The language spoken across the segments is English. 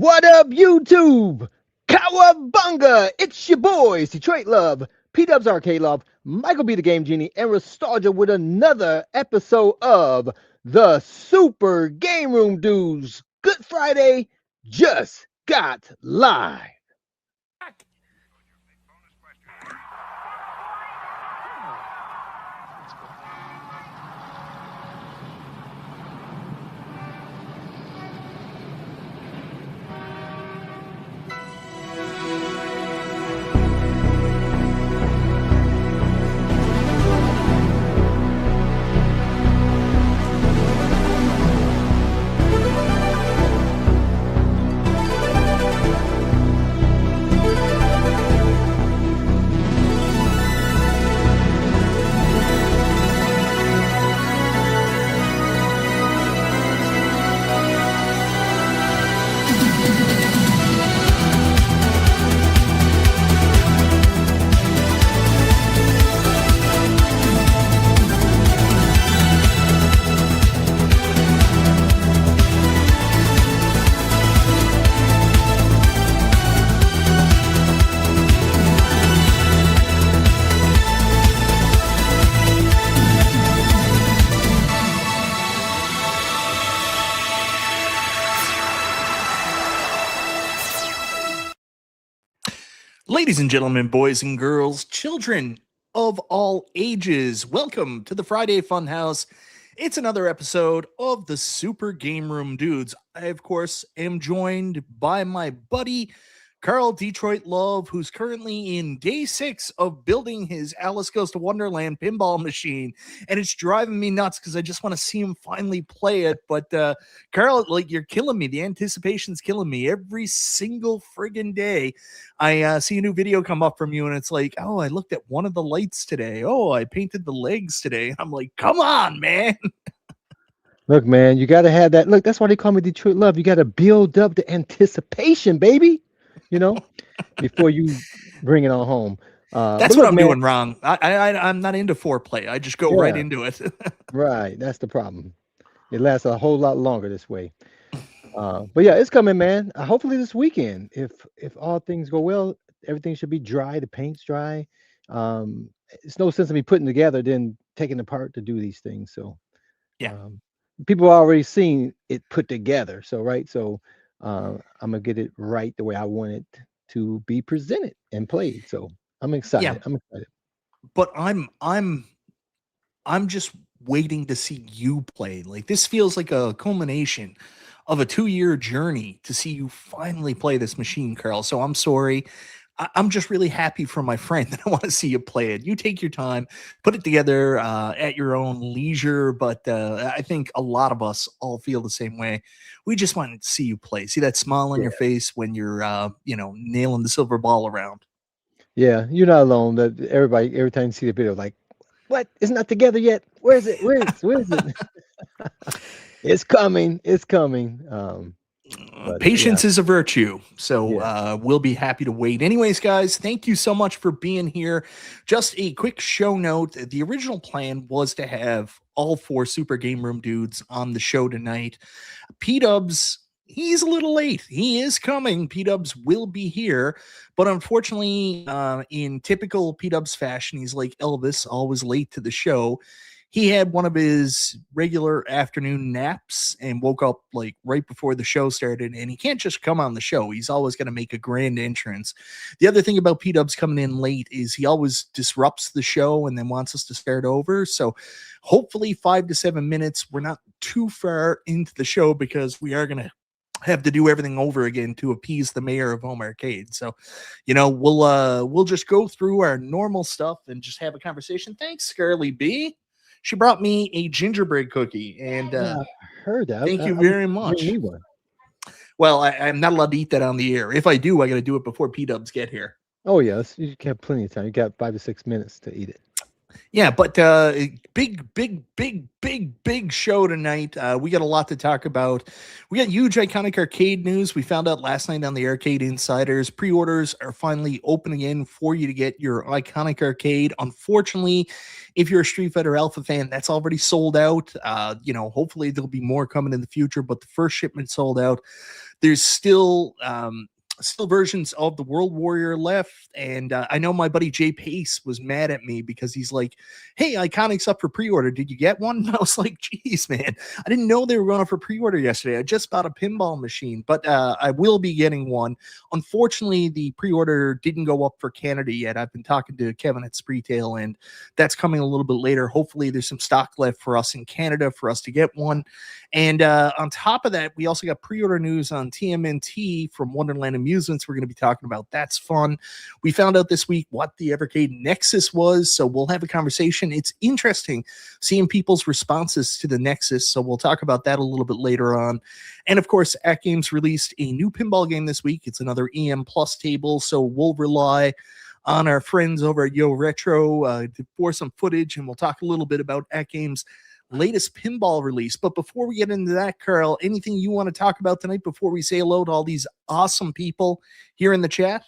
What up, YouTube? Cowabunga! It's your boys, Detroit Love, PDubs Arcade Love, Michael B. the Game Genie, and Restalgia with another episode of the Super Game Room Dudes. Good Friday just got live. Ladies and gentlemen, boys and girls, children of all ages, welcome to the Friday Funhouse. It's another episode of the Super Game Room Dudes. I, of course, am joined by my buddy, Carl Detroit Love, who's currently in day 6 of building his Alice Goes to Wonderland pinball machine. And it's driving me nuts because I just want to see him finally play it. But Carl, like, you're killing me. The anticipation's killing me. Every single friggin' day, I see a new video come up from you, and it's like, oh, I looked at one of the lights today. Oh, I painted the legs today. And I'm like, come on, man. Look, man, you got to have that. Look, that's why they call me Detroit Love. You got to build up the anticipation, baby. You know, before you bring it on home. That's what I'm doing wrong. I'm not into foreplay. I just go right into it. Right. That's the problem. It lasts a whole lot longer this way. But yeah, it's coming, man. Hopefully this weekend, if all things go well, everything should be dry. The paint's dry. It's no sense in me putting together then taking apart to do these things. So yeah, people are already seen it put together. So right. So I'm gonna get it right the way I want it to be presented and played. So I'm excited. Yeah. I'm excited. But I'm just waiting to see you play. Like, this feels like a culmination of a 2-year journey to see you finally play this machine, Carl. So I'm sorry. I'm just really happy for my friend that I want to see you play it. You take your time, put it together at your own leisure. But I think a lot of us all feel the same way. We just want to see you play. See that smile on your face when you're, nailing the silver ball around. Yeah, you're not alone. That everybody, every time you see the video, like, what? It's not together yet. Where is it? Where is it? It's coming. It's coming. Patience is a virtue, so we'll be happy to wait. Anyways, guys, thank you so much for being here. Just a quick show note. The original plan was to have all 4 Super Game Room Dudes on the show tonight. PDubs, he's a little late. He is coming. PDubs will be here, but unfortunately, in typical PDubs fashion, he's like Elvis, always late to the show. He had one of his regular afternoon naps and woke up like right before the show started, and he can't just come on the show. He's always going to make a grand entrance. The other thing about PDubs coming in late is he always disrupts the show and then wants us to start over. So hopefully 5 to 7 minutes. We're not too far into the show because we are going to have to do everything over again to appease the mayor of Home Arcade. So, we'll just go through our normal stuff and just have a conversation. Thanks, Scarly B. She brought me a gingerbread cookie, and I heard that. Thank you very much. Well, I'm not allowed to eat that on the air. If I do, I got to do it before PDubs get here. Oh yes, you have plenty of time. You got 5 to 6 minutes to eat it. Yeah, but big show tonight. We got a lot to talk about. We got huge iconic arcade news. We found out last night on the Arcade Insiders, pre-orders are finally opening in for you to get your iconic arcade. Unfortunately, if you're a Street Fighter Alpha fan, that's already sold out. Hopefully there'll be more coming in the future, but the first shipment sold out. there's still versions of the World Warrior left. And I know my buddy Jay Pace was mad at me because he's like, hey, Iconic's up for pre-order. Did you get one? And I was like, geez, man, I didn't know they were going up for pre-order yesterday. I just bought a pinball machine, but I will be getting one. Unfortunately, the pre-order didn't go up for Canada yet. I've been talking to Kevin at Spreetail, and that's coming a little bit later. Hopefully there's some stock left for us in Canada for us to get one. And on top of that, we also got pre-order news on TMNT from Wonderland Amusements we're going to be talking about. That's fun. We found out this week what the Evercade Nexus was, so we'll have a conversation. It's interesting seeing people's responses to the Nexus, so we'll talk about that a little bit later on. And of course, AtGames released a new pinball game this week. It's another EM Plus table, so we'll rely on our friends over at Yo Retro for some footage, and we'll talk a little bit about AtGames' latest pinball release. But before we get into that, Carl, anything you want to talk about tonight before we say hello to all these awesome people here in the chat?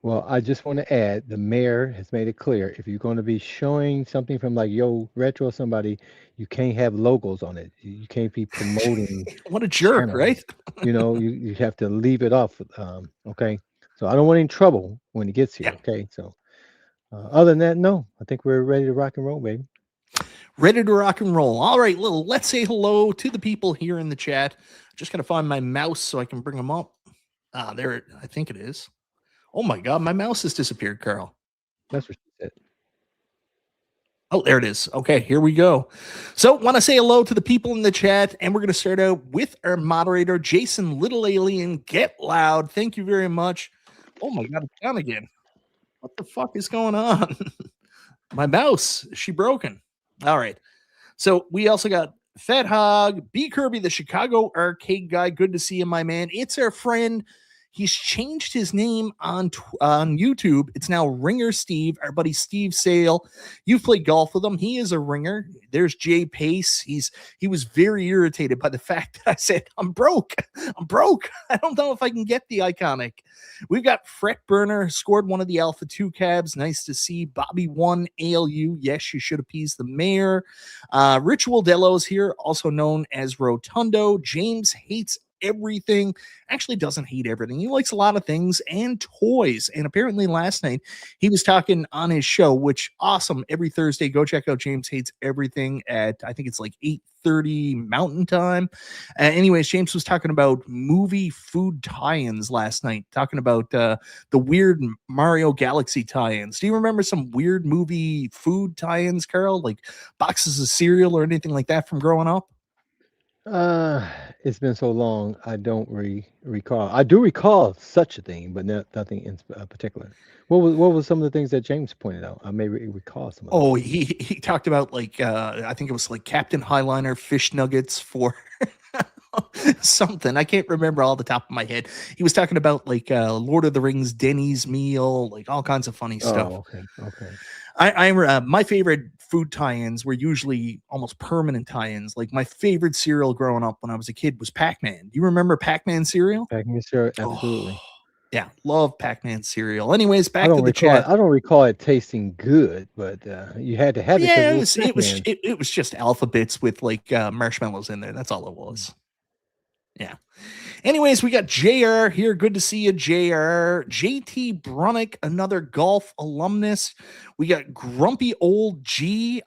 Well, I just want to add, the mayor has made it clear, if you're going to be showing something from like Yo Retro or somebody, you can't have logos on it. You can't be promoting. What a jerk, channels. right? you have to leave it off. Okay. So I don't want any trouble when it gets here. Yeah. Okay. So other than that, no, I think we're ready to rock and roll, baby. Ready to rock and roll. All right, let's say hello to the people here in the chat. Just got to find my mouse so I can bring them up. There, I think it is. Oh my God, my mouse has disappeared, Carl. That's what she said. Oh, there it is. Okay, here we go. So, want to say hello to the people in the chat, and we're going to start out with our moderator, Jason Little Alien. Get loud. Thank you very much. Oh my God, it's down again. What the fuck is going on? My mouse, is she broken? All right. So we also got Fat Hog, B Kirby, the Chicago arcade guy. Good to see you, my man. It's our friend. He's changed his name on YouTube. It's now Ringer Steve, our buddy Steve Sale. You've played golf with him. He is a ringer. There's Jay Pace. He was very irritated by the fact that I said, I'm broke. I don't know if I can get the Iconic. We've got Fret Burner, scored one of the Alpha 2 cabs. Nice to see. Bobby 1 ALU. Yes, you should appease the mayor. Ritual Delos here, also known as Rotundo. James hates everything. Actually doesn't hate everything. He likes a lot of things and toys. And apparently last night he was talking on his show, which awesome. Every Thursday, go check out James Hates Everything at, I think it's like 8:30 Mountain Time. Anyways, James was talking about movie food tie-ins last night, talking about the weird Mario Galaxy tie-ins. Do you remember some weird movie food tie-ins, Carol? Like boxes of cereal or anything like that from growing up? It's been so long, I don't recall. I do recall such a thing, but nothing in particular. What was some of the things that James pointed out? I may recall some of Oh, he talked about like I think it was like Captain Highliner fish nuggets for something. I can't remember all the top of my head. He was talking about like Lord of the Rings Denny's meal, like all kinds of funny stuff. Okay. I my favorite food tie-ins were usually almost permanent tie-ins. Like my favorite cereal growing up when I was a kid was Pac-Man. Do you remember Pac-Man cereal? Pac-Man cereal, absolutely. Oh, yeah, love Pac-Man cereal. Anyways, back to the chat. chat. I don't recall it tasting good, but you had to have it. Yeah, it was just alphabets with like marshmallows in there. That's all it was. Yeah. Anyways, we got JR here. Good to see you, JR. JT Brunick, another golf alumnus. We got Grumpy Old G.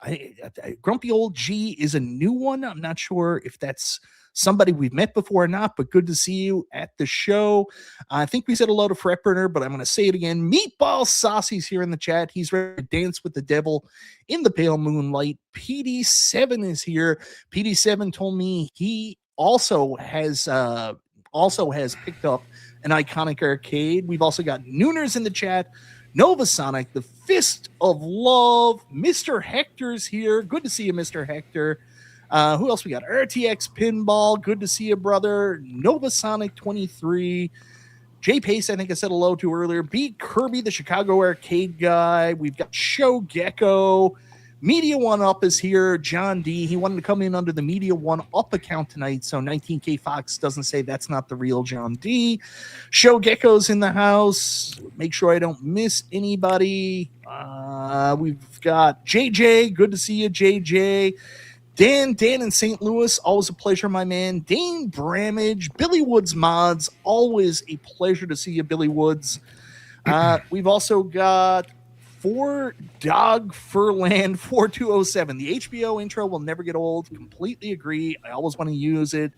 Grumpy Old G is a new one. I'm not sure if that's somebody we've met before or not, but good to see you at the show. I think we said hello to Fretburner, but I'm going to say it again. Meatball Saucy's here in the chat. He's ready to dance with the devil in the pale moonlight. PD7 is here. PD7 told me he also has picked up an Iconic arcade. We've also got Nooners in the chat. Nova Sonic, the Fist of Love. Mr. Hector's here. Good to see you, Mr. Hector. Who else we got? RTX Pinball. Good to see you, brother. Nova Sonic 23. Jay Pace, I think I said hello to earlier. B Kirby, the Chicago arcade guy. We've got Show Gecko. Media One Up is here. John D. He wanted to come in under the Media One Up account tonight, so 19K Fox doesn't say that's not the real John D. Show Gecko's in the house. Make sure I don't miss anybody. We've got JJ. Good to see you, JJ. Dan in St. Louis, always a pleasure, my man. Dane Bramage, Billy Woods Mods, always a pleasure to see you, Billy Woods. We've also got Dog Furland 4207. The HBO intro will never get old. Completely agree. I always want to use it.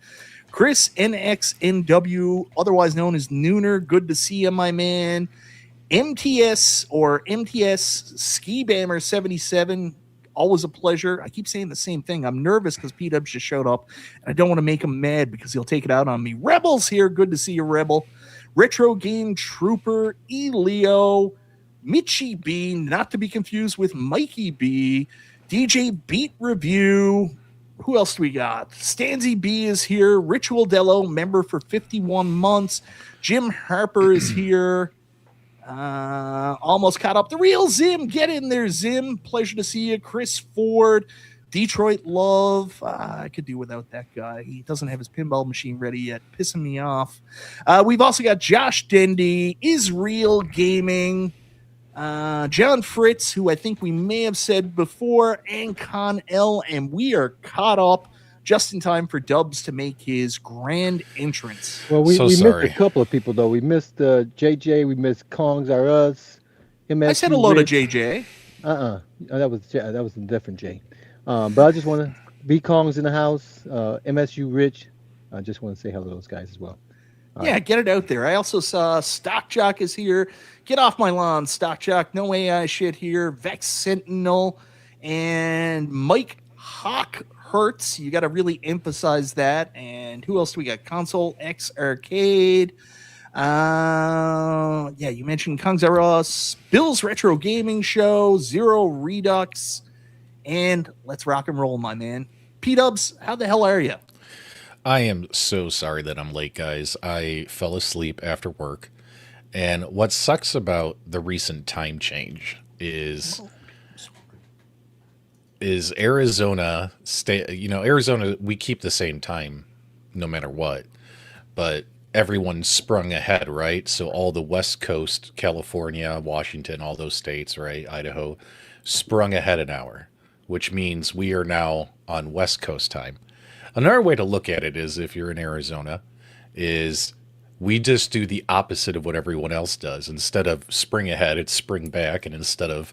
Chris NXNW, otherwise known as Nooner. Good to see you, my man. MTS Ski Bammer 77. Always a pleasure. I keep saying the same thing. I'm nervous because PDubs just showed up, and I don't want to make him mad because he'll take it out on me. Rebel's here. Good to see you, Rebel. Retro Game Trooper, Elio, Michi B, not to be confused with Mikey B, DJ Beat Review. Who else do we got? Stanzy B is here. Ritual Dello, member for 51 months. Jim Harper is here. Almost caught up. The real Zim. Get in there, Zim. Pleasure to see you. Chris Ford. Detroit Love. I could do without that guy. He doesn't have his pinball machine ready yet. Pissing me off. We've also got Josh Dendy. Israel Gaming. John Fritz, who I think we may have said before, and Con L. And we are caught up just in time for Dubs to make his grand entrance. Well, we missed a couple of people, though. We missed JJ. We missed Kongs Are Us. I said hello to JJ. That was a different J. But I just want to be Kongs in the house. MSU Rich. I just want to say hello to those guys as well. Yeah, get it out there. I also saw Stock Jock is here. Get off my lawn, Stock Jock. No AI shit here. Vex Sentinel and Mike Hawk Hertz. You got to really emphasize that. And who else do we got? Console X Arcade. Yeah, you mentioned Kongs Are Us, Bill's Retro Gaming Show, Zero Redux, and let's rock and roll, my man. P-Dubs, how the hell are you? I am so sorry that I'm late, guys. I fell asleep after work. And what sucks about the recent time change is Arizona Arizona, we keep the same time no matter what. But everyone sprung ahead, right? So all the West Coast, California, Washington, all those states, right? Idaho, sprung ahead an hour, which means we are now on West Coast time. Another way to look at it is, if you're in Arizona, is we just do the opposite of what everyone else does. Instead of spring ahead, it's spring back, and instead of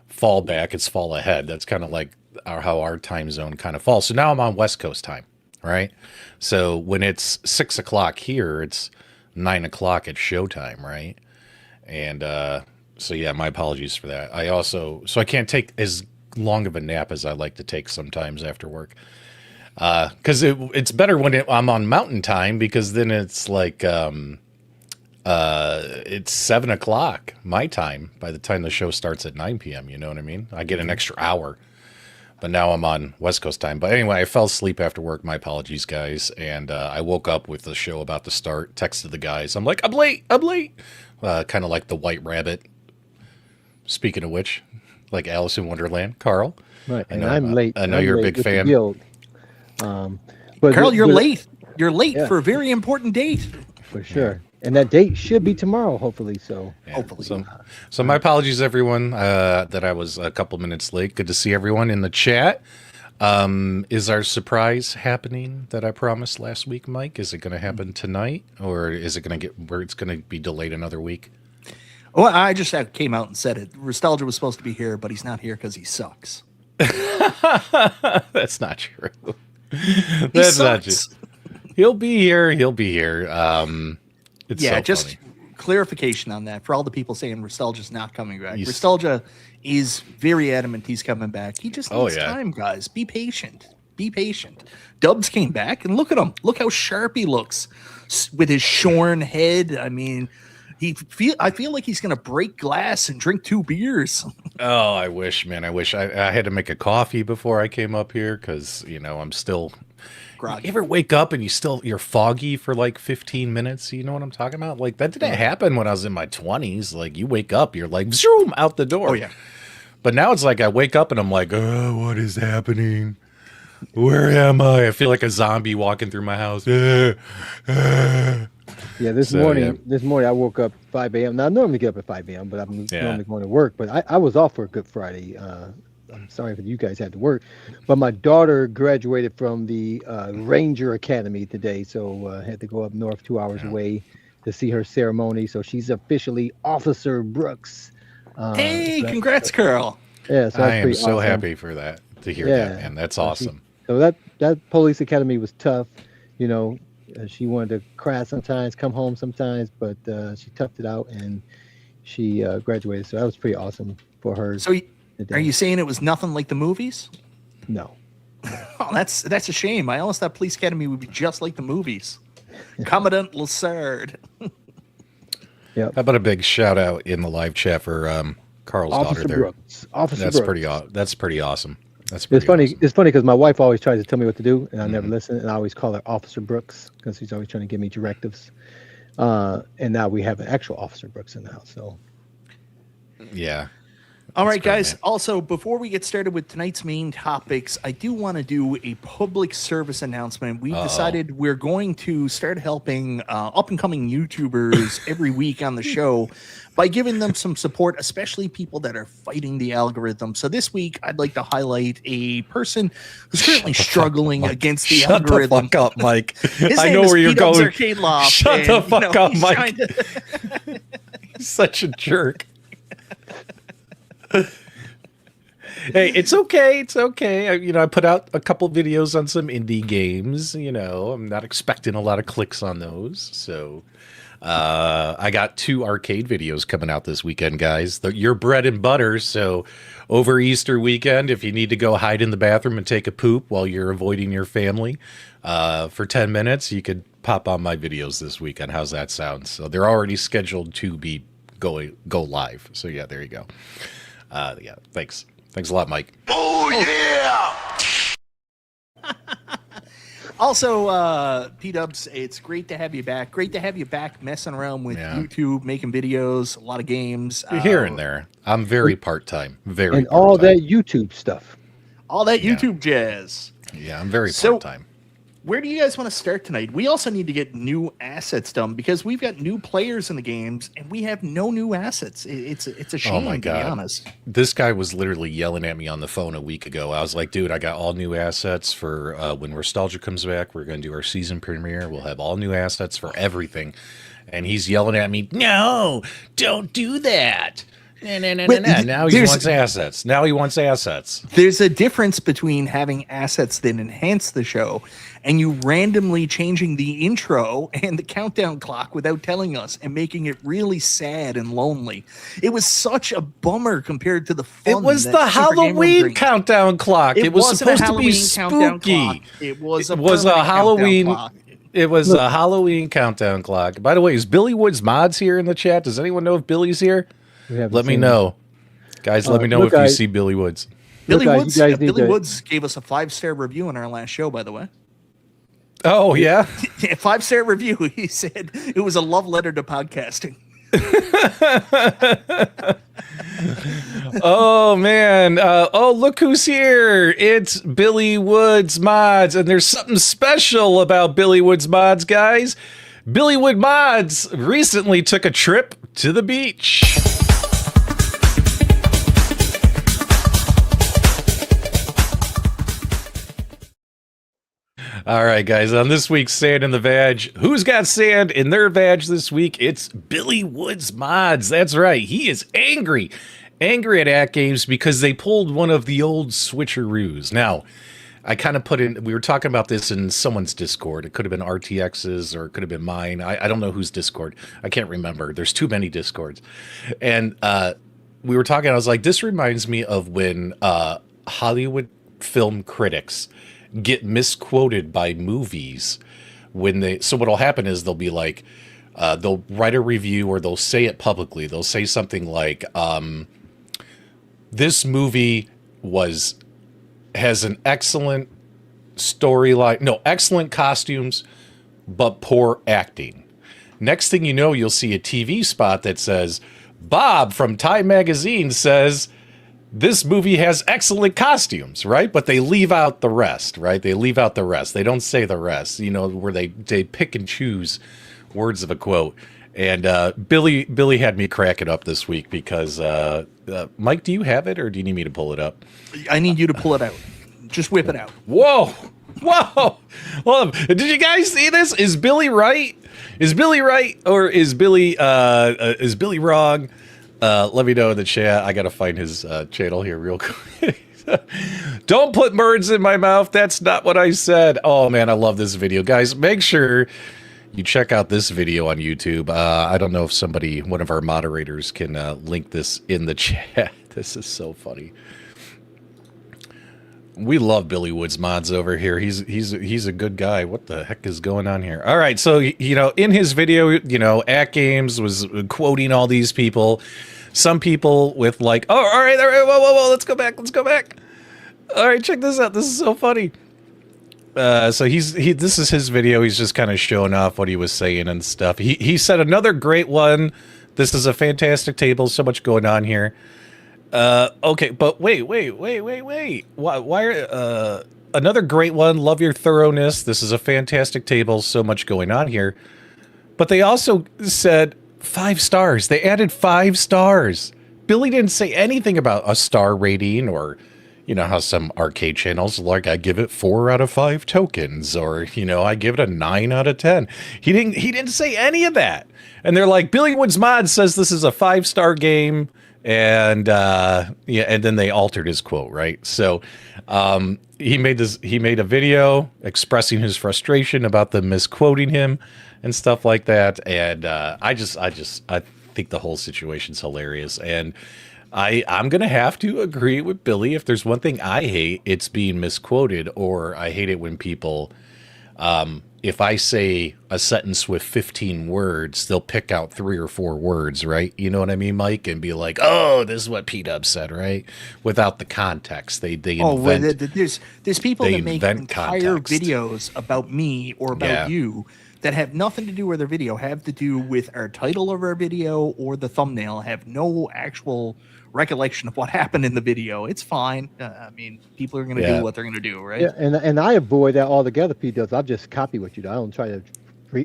fall back, it's fall ahead. That's kind of like how our time zone kind of falls. So now I'm on West Coast time, right? So when it's 6 o'clock here, it's 9 o'clock at showtime, right? And so yeah, my apologies for that. So I can't take as long of a nap as I like to take sometimes after work. Because it's better when I'm on mountain time, because then it's like it's 7 o'clock my time by the time the show starts at 9 p.m. You know what I mean? I get an extra hour. But now I'm on West Coast time. But anyway, I fell asleep after work. My apologies, guys. And I woke up with the show about to start. Texted the guys. I'm like, I'm late. Kind of like the White Rabbit. Speaking of which, like Alice in Wonderland, Carl. Right, and I'm late. I know you're a big fan. But Carl, you're late. You're late for a very important date. For sure. And that date should be tomorrow, hopefully. So hopefully. So my apologies, everyone, that I was a couple minutes late. Good to see everyone in the chat. Is our surprise happening that I promised last week, Mike? Is it going to happen tonight, or is it going to it's going to be delayed another week? Oh, I just came out and said it. Restalgia was supposed to be here, but he's not here because he sucks. That's not true. That's not true. He'll be here. It's so just funny. Clarification on that for all the people saying Restalgia's not coming back. Restalgia is very adamant he's coming back. He just needs time, guys. Be patient. Dubs came back, and look at him. Look how sharp he looks with his shorn head. I mean, I feel like he's going to break glass and drink 2 beers. Oh, I wish, man. I wish I had to make a coffee before I came up here because, I'm still groggy. You ever wake up and you're foggy for like 15 minutes? You know what I'm talking about? Like, that didn't happen when I was in my 20s. Like, you wake up, you're like, zoom, out the door. Oh, yeah. But now it's like I wake up and I'm like, oh, what is happening? Where am I? I feel like a zombie walking through my house. Yeah, this morning I woke up 5 a.m. Now, I normally get up at 5 a.m., but I'm normally going to work. But I was off for a Good Friday I'm sorry that you guys had to work, but my daughter graduated from the Ranger Academy today, so had to go up north 2 hours away to see her ceremony. So she's officially Officer Brooks. Hey, congrats, Carl. Yeah, so I am so awesome. happy for that, to hear that, man. That's awesome. So that police academy was tough. You know, she wanted to cry sometimes, come home sometimes, but she toughed it out and she graduated. So that was pretty awesome for her. So are you saying it was nothing like the movies? No. Oh, that's a shame. I always thought Police Academy would be just like the movies. Commandant Lassard. Yeah. How about a big shout out in the live chat for Carl's Officer daughter there? Brooks. Officer That's Brooks. That's pretty awesome. That's It's funny. awesome. It's funny because my wife always tries to tell me what to do, and I never listen. And I always call her Officer Brooks because she's always trying to give me directives. And now we have an actual Officer Brooks in the house. So Yeah. All right, great, guys. man. Also, before we get started with tonight's main topics, I do want to do a public service announcement. We've decided we're going to start helping up-and-coming YouTubers every week on the show by giving them some support, especially people that are fighting the algorithm. So this week, I'd like to highlight a person who's currently struggling against the algorithm. Shut the fuck up, Mike. His I name know is where you're PDubs going. Arcade Loft, Shut the fuck up, he's Mike. trying to- He's such a jerk. Hey, it's okay. It's okay. I put out a couple videos on some indie games. I'm not expecting a lot of clicks on those. So I got 2 arcade videos coming out this weekend, guys. Your bread and butter. So over Easter weekend, if you need to go hide in the bathroom and take a poop while you're avoiding your family for 10 minutes, you could pop on my videos this weekend. How's that sound? So they're already scheduled to be go live. So yeah, there you go. Yeah, thanks. Thanks a lot, Mike. Oh, yeah! Also, P-Dubs, it's great to have you back. Great to have you back messing around with YouTube, making videos, a lot of games. Here and there. I'm very part-time. Very and part-time. all that YouTube stuff. All that YouTube jazz. Yeah, I'm very part-time. Where do you guys want to start tonight? We also need to get new assets done because we've got new players in the games and we have no new assets. It's a shame, Oh my God. to be honest. This guy was literally yelling at me on the phone a week ago. I was like, dude, I got all new assets for when Restalgia comes back. We're going to do our season premiere. We'll have all new assets for everything. And he's yelling at me, no, don't do that. No. Now he wants assets. Now he wants assets. There's a difference between having assets that enhance the show and you randomly changing the intro and the countdown clock without telling us and making it really sad and lonely. It was such a bummer compared to the fun. It was that the Super Game Room Halloween brings. countdown clock. It was wasn't a supposed to be Halloween countdown clock. spooky. It was a a permanent countdown Halloween. clock. It was a Halloween countdown clock. By the way, is Billy Woods Mods here in the chat? Does anyone know if Billy's here? Let me know. Guys, let me know if you see Billy Woods. Billy guys, Woods, you guys need Billy to- Woods gave us a 5-star review in our last show, by the way. Oh, yeah? Yeah, 5-star review. He said it was a love letter to podcasting. Oh, man. Look who's here. It's Billy Woods Mods. And there's something special about Billy Woods Mods, guys. Billy Wood Mods recently took a trip to the beach. All right, guys, on this week's Sand in the Vag, who's got sand in their vag this week? It's Billy Woods Mods. That's right. He is angry at AtGames because they pulled one of the old switcheroos. Now, I kind of we were talking about this in someone's Discord. It could have been RTX's or it could have been mine. I don't know whose Discord. I can't remember. There's too many Discords. And we were talking, I was like, this reminds me of when Hollywood film critics get misquoted by movies so what'll happen is they'll be like they'll write a review or they'll say it publicly. They'll say something like this movie has an excellent storyline, excellent costumes but poor acting. Next thing you know, you'll see a TV spot that says Bob from Time Magazine says this movie has excellent costumes, right? But they leave out the rest, right? They leave out the rest. They don't say the rest, where they pick and choose words of a quote. And Billy had me crack it up this week because Mike, do you have it or do you need me to pull it up? I need you to pull it out. Just whip it out. Whoa! Hold on. Did you guys see this? Is Billy right? Is Billy right or is Billy wrong? Let me know in the chat. I gotta find his channel here real quick. Don't put words in my mouth. That's not what I said. Oh man, I love this video, guys. Make sure you check out this video on YouTube. I don't know if one of our moderators can link this in the chat. This is so funny. We love Billy Woods mods over here. He's a good guy. What the heck is going on here? All right, so in his video, AtGames was quoting all these people. Some people with like, oh, all right, whoa, let's go back. All right, check this out. This is so funny. So this is his video. He's just kind of showing off what he was saying and stuff. He said another great one. This is a fantastic table. So much going on here. Okay, but wait. Why are another great one? Love your thoroughness. This is a fantastic table. So much going on here. But they also said 5 stars. They added 5 stars. Billy didn't say anything about a star rating or, how some arcade channels like I give it 4 out of 5 tokens or, I give it a 9 out of 10. He didn't say any of that. And they're like, Billy Woods Mod says this is a 5-star game. And and then they altered his quote, right? So he made a video expressing his frustration about them misquoting him and stuff like that. And I think the whole situation's hilarious. And I'm gonna have to agree with Billy. If there's one thing I hate, it's being misquoted, or I hate it when people if I say a sentence with 15 words, they'll pick out 3 or 4 words, right? You know what I mean, Mike? And be like, oh, this is what PDubs said, right? Without the context. They invent, there's people that make entire context. videos about me or about you that have nothing to do with their video, have to do with our title of our video or the thumbnail, have no actual recollection of what happened in the video. It's fine. I mean, people are going to do what they're going to do, right? Yeah, and I avoid that altogether, P-Dubs. I'll just copy what you do. I don't try to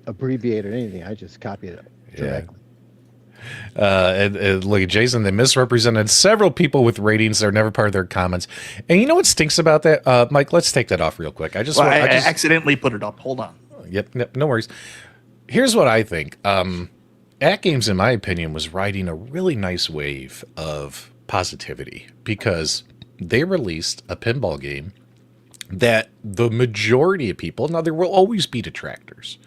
abbreviate or anything. I just copy it directly. And look at Jason. They misrepresented several people with ratings that are never part of their comments. And you know what stinks about that, Mike? Let's take that off real quick. I accidentally put it up. Hold on. Yep, no worries. Here's what I think. AtGames, in my opinion, was riding a really nice wave of positivity because they released a pinball game that the majority of people, now there will always be detractors,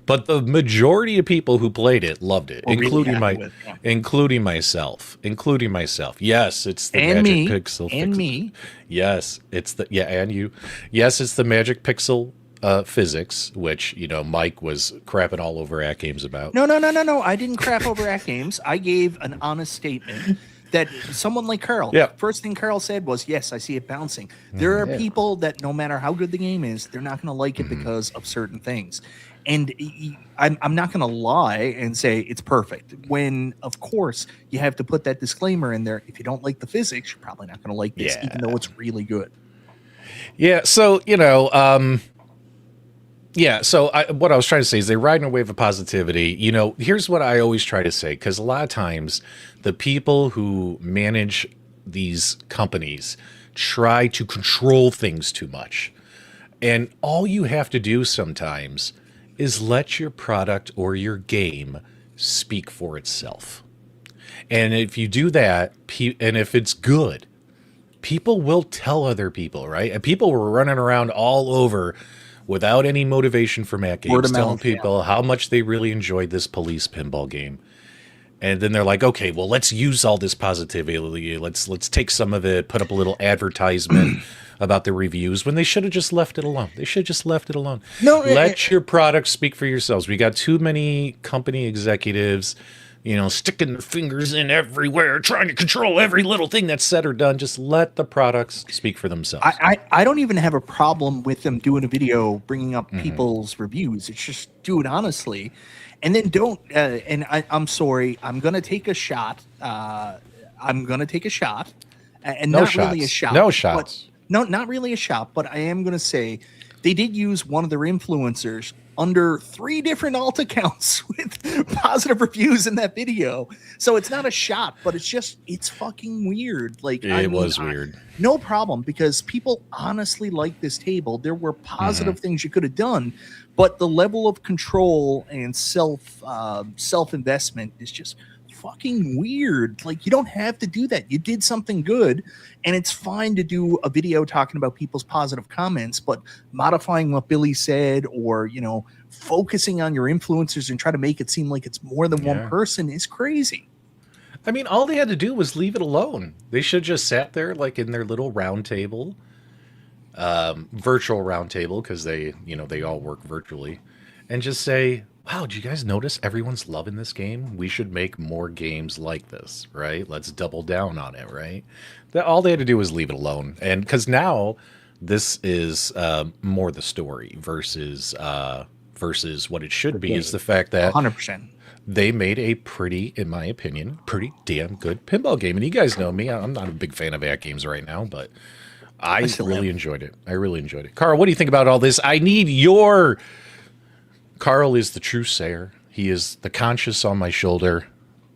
but the majority of people who played it loved it, including myself. Yes, it's the Magic Pixel. And me. Yes, it's the and you. Yes, it's the Magic Pixel physics, which Mike was crapping all over AtGames about. No. I didn't crap over AtGames. I gave an honest statement that someone like Carl. Yeah. First thing Carl said was, "Yes, I see it bouncing." There are people that no matter how good the game is, they're not going to like it because of certain things. And I'm not going to lie and say it's perfect. When, of course, you have to put that disclaimer in there. If you don't like the physics, you're probably not going to like this, even though it's really good. Yeah. So what I was trying to say is they ride in a wave of positivity. Here's what I always try to say, because a lot of times the people who manage these companies try to control things too much. And all you have to do sometimes is let your product or your game speak for itself. And if you do that, and if it's good, people will tell other people, right? And people were running around all over without any motivation from AtGames, telling people how much they really enjoyed this police pinball game. And then they're like, okay, well, let's use all this positivity. Let's take some of it, put up a little advertisement about the reviews when they should have just left it alone. No, let your product speak for yourselves. We got too many company executives, sticking their fingers in everywhere, trying to control every little thing that's said or done. Just let the products speak for themselves. I don't even have a problem with them doing a video, bringing up people's reviews. It's just do it honestly. And then don't, I'm sorry, I'm going to take a shot. And No not shots. really a shot. No shots. No, not really a shot, but I am going to say they did use one of their influencers under 3 different alt accounts with positive reviews in that video. So it's not a shot, but it's fucking weird. Like, It was weird. No problem, because people honestly like this table. There were positive things you could have done, but the level of control and self investment is just fucking weird. Like, you don't have to do that. You did something good, and it's fine to do a video talking about people's positive comments, but modifying what Billy said, or, you know, focusing on your influencers and try to make it seem like it's more than one person is crazy. I mean, all they had to do was leave it alone. They should just sat there like in their little round table, virtual round table, because they all work virtually, and just say, wow, did you guys notice everyone's loving this game? We should make more games like this, right? Let's double down on it, right? All they had to do was leave it alone. And because now this is more the story versus what it should be, is the fact that 100%. They made a pretty, in my opinion, pretty damn good pinball game. And you guys know me, I'm not a big fan of AtGames right now, but I really enjoyed it. I really enjoyed it. Carl, what do you think about all this? I need your... Carl is the true sayer. He is the conscience on my shoulder.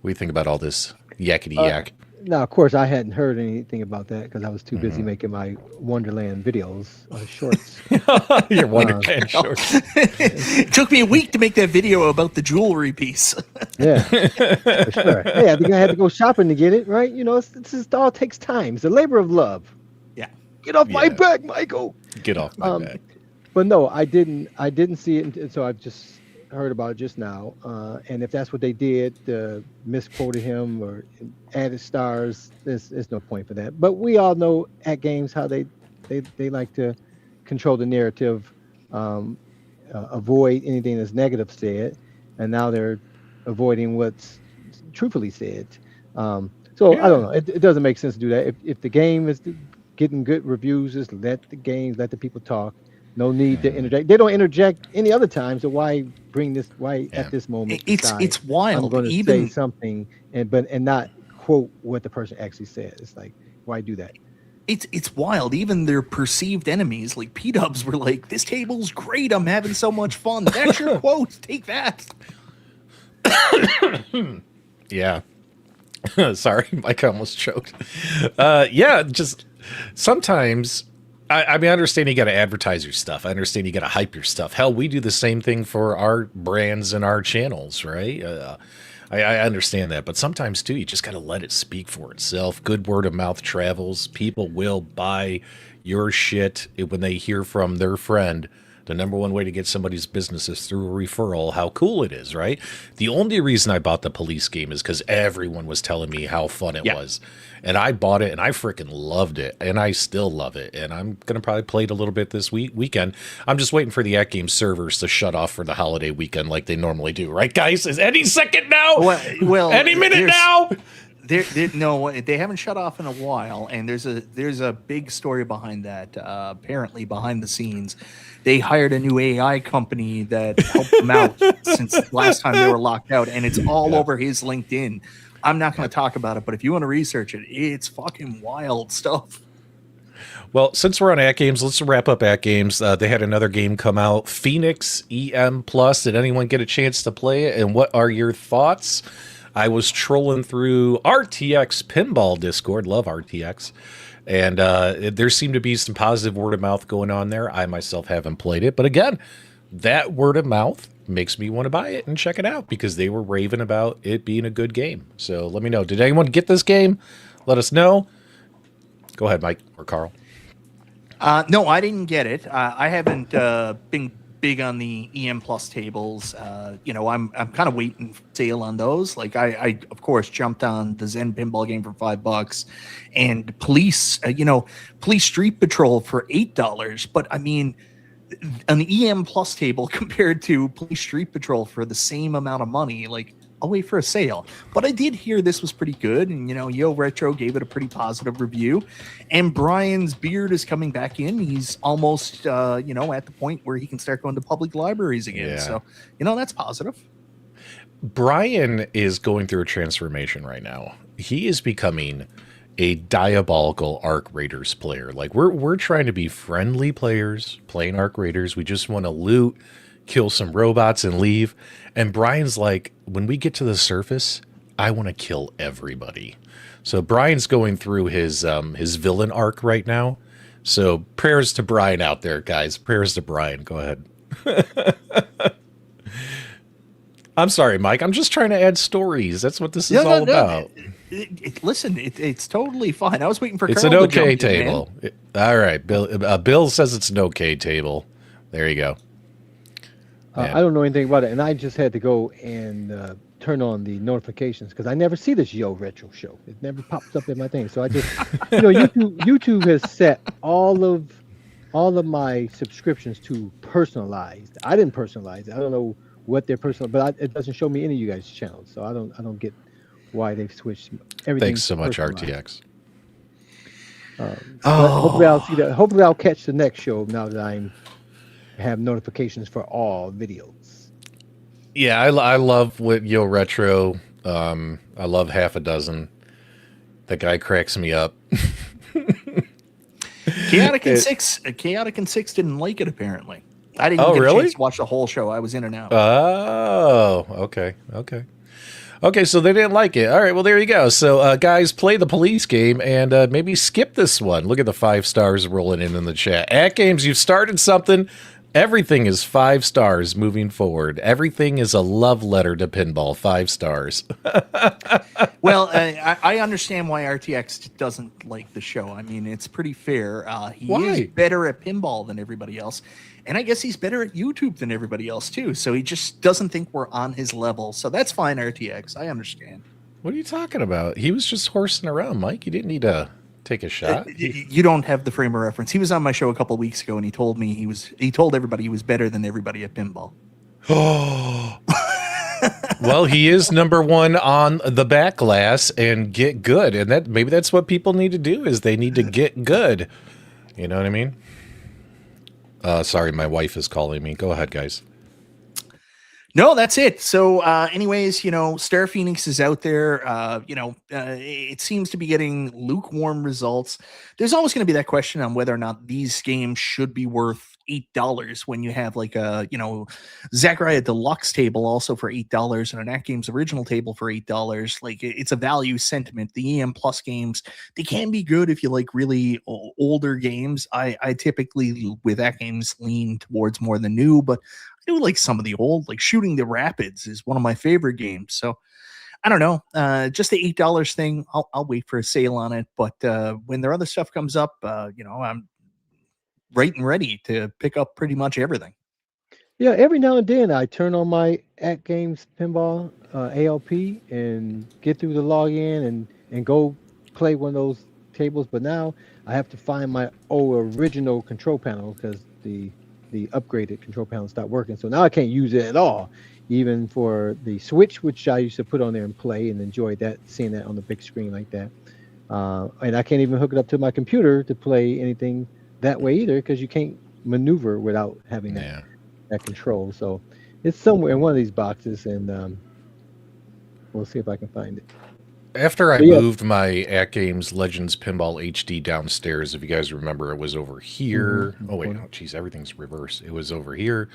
What do you think about all this yakety yak? Now, of course, I hadn't heard anything about that because I was too busy making my Wonderland videos, shorts. Your Wonderland shorts. It took me a week to make that video about the jewelry piece. Yeah, for sure. Hey, I think I had to go shopping to get it, right? You know, it all takes time. It's a labor of love. Yeah. Get off my back, Michael. Get off my back. But no, I didn't see it, so I've just heard about it just now. And if that's what they did, misquoted him or added stars, there's no point for that. But we all know AtGames how they like to control the narrative, avoid anything that's negative said, and now they're avoiding what's truthfully said. I don't know. It doesn't make sense to do that. If the game is getting good reviews, just let the people talk. No need to interject. They don't interject any other time, so why bring this? Why at this moment? It's wild. I'm going to say something and not quote what the person actually said. It's like, why do that? It's wild. Even their perceived enemies, like PDubs, were like, "This table's great. I'm having so much fun." That's your quote. Take that. Yeah. Sorry, Mike almost choked. Just sometimes. I mean, I understand you got to advertise your stuff. I understand you got to hype your stuff. Hell, we do the same thing for our brands and our channels, right? I understand that. But sometimes, too, you just got to let it speak for itself. Good word of mouth travels. People will buy your shit when they hear from their friend. The number one way to get somebody's business is through a referral. How cool it is, right? The only reason I bought the police game is because everyone was telling me how fun it was. And I bought it, and I freaking loved it, and I still love it. And I'm going to probably play it a little bit this weekend. I'm just waiting for the AtGames servers to shut off for the holiday weekend like they normally do. Right, guys? Is any second now? Well, any minute now? No, they haven't shut off in a while, and there's a big story behind that. Apparently, behind the scenes, they hired a new AI company that helped them out since last time they were locked out, and it's all over his LinkedIn. I'm not going to talk about it, but if you want to research it, it's fucking wild stuff. Well, since we're on AtGames, let's wrap up AtGames. They had another game come out, Pheonix EM Plus. Did anyone get a chance to play it? And what are your thoughts? I was trolling through RTX Pinball Discord. Love RTX. And there seemed to be some positive word of mouth going on there. I myself haven't played it. But again, that word of mouth makes me want to buy it and check it out because they were raving about it being a good game. So let me know. Did anyone get this game? Let us know. Go ahead, Mike or Carl. No, I didn't get it. I haven't been big on the EM Plus tables. I'm kind of waiting for sale on those. Like I of course jumped on the Zen pinball game for $5 and Police Street Patrol for $8. But I mean, an EM Plus table compared to Police Street Patrol for the same amount of money, like I'll wait for a sale. But I did hear this was pretty good, and Yo Retro gave it a pretty positive review. And Brian's beard is coming back in. He's almost at the point where he can start going to public libraries again. Yeah. So that's positive. Brian is going through a transformation right now. He is becoming a diabolical Arc Raiders player. Like we're trying to be friendly players playing Arc Raiders. We just want to loot, kill some robots and leave. And Brian's like, when we get to the surface, I want to kill everybody. So Brian's going through his villain arc right now. So prayers to Brian out there, guys. Prayers to Brian. Go ahead. I'm sorry, Mike. I'm just trying to add stories. That's what this is all about. Listen, it's totally fine. I was waiting for. It's Carol an to okay jump in, table. All right, Bill. Bill says it's an okay table. There you go. I don't know anything about it, and I just had to go and turn on the notifications because I never see this Yo Retro show. It never pops up in my thing. So I just, YouTube has set all of my subscriptions to personalized. I didn't personalize it. I don't know what their personal, but it doesn't show me any of you guys' channels. So I don't get why they've switched everything. Thanks so much, RTX. Hopefully I'll see that. Hopefully I'll catch the next show now that I have notifications for all videos. Yeah, I love what Yo Retro. I love half a dozen. That guy cracks me up. Chaotic and Six didn't like it apparently. I didn't get a chance to watch the whole show. I was in and out. Oh, okay. Okay, so they didn't like it. All right, well, there you go. So, guys, play the police game and maybe skip this one. Look at the 5 stars rolling in the chat. AtGames, you've started something. Everything is 5 stars moving forward. Everything is a love letter to pinball. 5 stars. Well, I understand why RTX doesn't like the show. I mean, it's pretty fair. He is better at pinball than everybody else. And I guess he's better at YouTube than everybody else, too. So he just doesn't think we're on his level. So that's fine, RTX. I understand. What are you talking about? He was just horsing around, Mike. You didn't need to take a shot. You don't have the frame of reference. He was on my show a couple of weeks ago, and he told me he told everybody he was better than everybody at pinball. Oh. Well, he is #1 on the back glass and get good. And maybe that's what people need to do is they need to get good. You know what I mean? Sorry, my wife is calling me. Go ahead, guys. No, that's it. So anyways, Star Pheonix is out there. It seems to be getting lukewarm results. There's always going to be that question on whether or not these games should be worth $8 when you have like a, Zachariah Deluxe table also for $8 and an AtGames original table for $8. Like it's a value sentiment. The EM Plus games, they can be good if you like really older games. I typically with AtGames lean towards more the new, but I do like some of the old, like Shooting the Rapids is one of my favorite games. So I don't know, just the $8 thing. I'll wait for a sale on it. But when their other stuff comes up, I'm right and ready to pick up pretty much everything. Yeah, every now and then I turn on my AtGames Pinball ALP and get through the login and go play one of those tables. But now I have to find my original control panel because the upgraded control panel stopped working. So now I can't use it at all, even for the Switch, which I used to put on there and play and enjoy that, seeing that on the big screen like that. And I can't even hook it up to my computer to play anything that way either, because you can't maneuver without having that control. So it's somewhere in one of these boxes, and we'll see if I can find it. After I moved my AtGames Legends Pinball HD downstairs, if you guys remember, it was over here. Oh, wait, no, geez, everything's reversed. It was over here.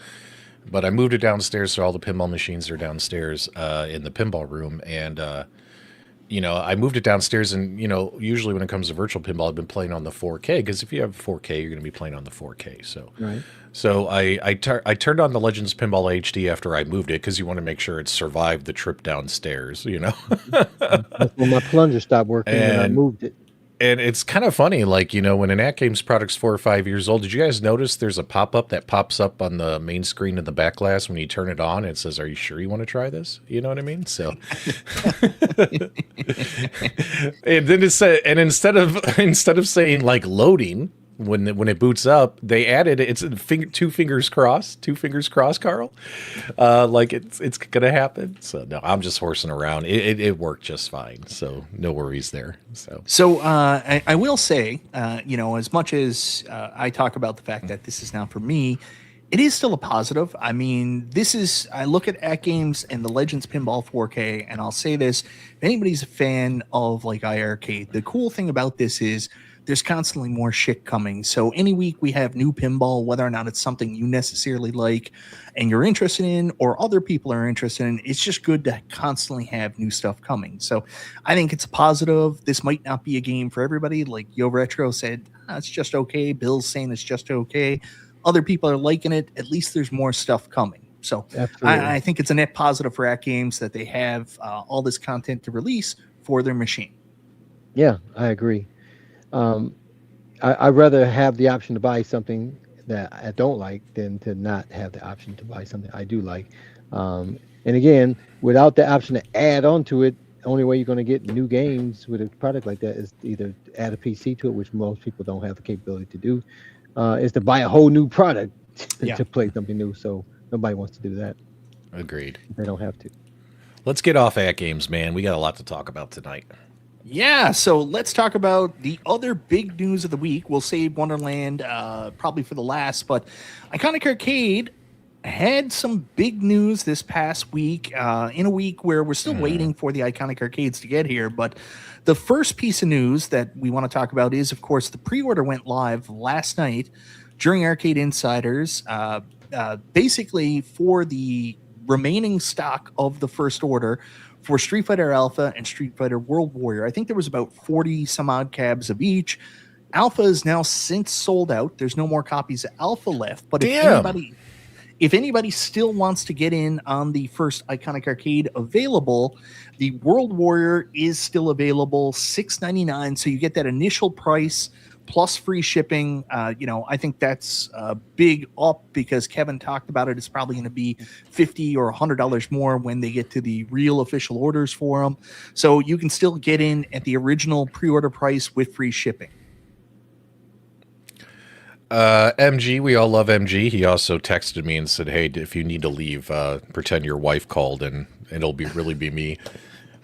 But I moved it downstairs, so all the pinball machines are downstairs in the pinball room. And, I moved it downstairs, and, usually when it comes to virtual pinball, I've been playing on the 4K, because if you have 4K, you're going to be playing on the 4K. So I turned on the Legends Pinball HD after I moved it, because you want to make sure it survived the trip downstairs, That's when my plunger stopped working and I moved it. And it's kind of funny, like, when an AtGames product's 4 or 5 years old, did you guys notice there's a pop-up that pops up on the main screen in the back glass when you turn it on? It says, "Are you sure you want to try this?" You know what I mean? So, and then it said, and instead of saying like loading when it boots up, they added it's a two fingers crossed, Carl. Like it's gonna happen. So no, I'm just horsing around. It worked just fine. So no worries there. So I will say, as much as I talk about the fact that this is now for me, it is still a positive. I mean, I look at AtGames and the Legends Pinball 4K, and I'll say this: if anybody's a fan of like iArcade, the cool thing about this is there's constantly more shit coming. So any week we have new pinball, whether or not it's something you necessarily like and you're interested in, or other people are interested in, it's just good to constantly have new stuff coming. So I think it's a positive. This might not be a game for everybody. Like Yo Retro said, it's just okay. Bill's saying it's just okay. Other people are liking it. At least there's more stuff coming. So I think it's a net positive for AtGames that they have all this content to release for their machine. Yeah, I agree. I'd rather have the option to buy something that I don't like than to not have the option to buy something I do like. And again, without the option to add on to it, the only way you're going to get new games with a product like that is either add a PC to it, which most people don't have the capability to do, is to buy a whole new product to play something new. So nobody wants to do that. Agreed. They don't have to. Let's get off AtGames, man. We got a lot to talk about tonight. Yeah, so let's talk about the other big news of the week. We'll save Wonderland probably for the last, but Iconic Arcade had some big news this past week, in a week where we're still waiting for the Iconic Arcades to get here. But the first piece of news that we want to talk about is, of course, the pre-order went live last night during Arcade Insiders, basically for the remaining stock of the first order for Street Fighter Alpha and Street Fighter World Warrior. I think there was about 40 some odd cabs of each. Alpha is now since sold out. There's no more copies of Alpha left. But if anybody still wants to get in on the first Iconic Arcade available, the World Warrior is still available, $6.99. So you get that initial price plus free shipping. I think that's a big up because Kevin talked about it. It's probably going to be $50 or $100 more when they get to the real official orders for them. So you can still get in at the original pre-order price with free shipping. MG, we all love MG. He also texted me and said, hey, if you need to leave, pretend your wife called and it'll really be me.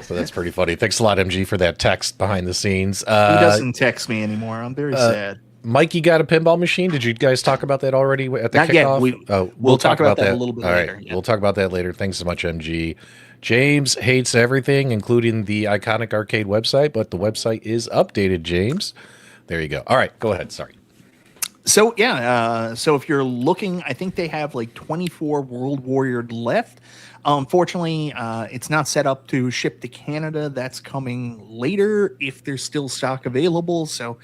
So that's pretty funny. Thanks a lot, MG, for that text behind the scenes. He doesn't text me anymore. I'm very sad. Mikey got a pinball machine. Did you guys talk about that already at the kickoff? Yet. We'll talk about that a little bit later. Right. Yeah. We'll talk about that later. Thanks so much, MG. James hates everything, including the Iconic Arcade website, but the website is updated, James. There you go. All right, go ahead. Sorry. So, so if you're looking, I think they have like 24 World Warrior left. Unfortunately, it's not set up to ship to Canada. That's coming later if there's still stock available. So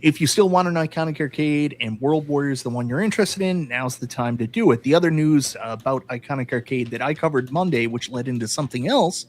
if you still want an Iconic Arcade and World Warrior is the one you're interested in, now's the time to do it. The other news about Iconic Arcade that I covered Monday, which led into something else,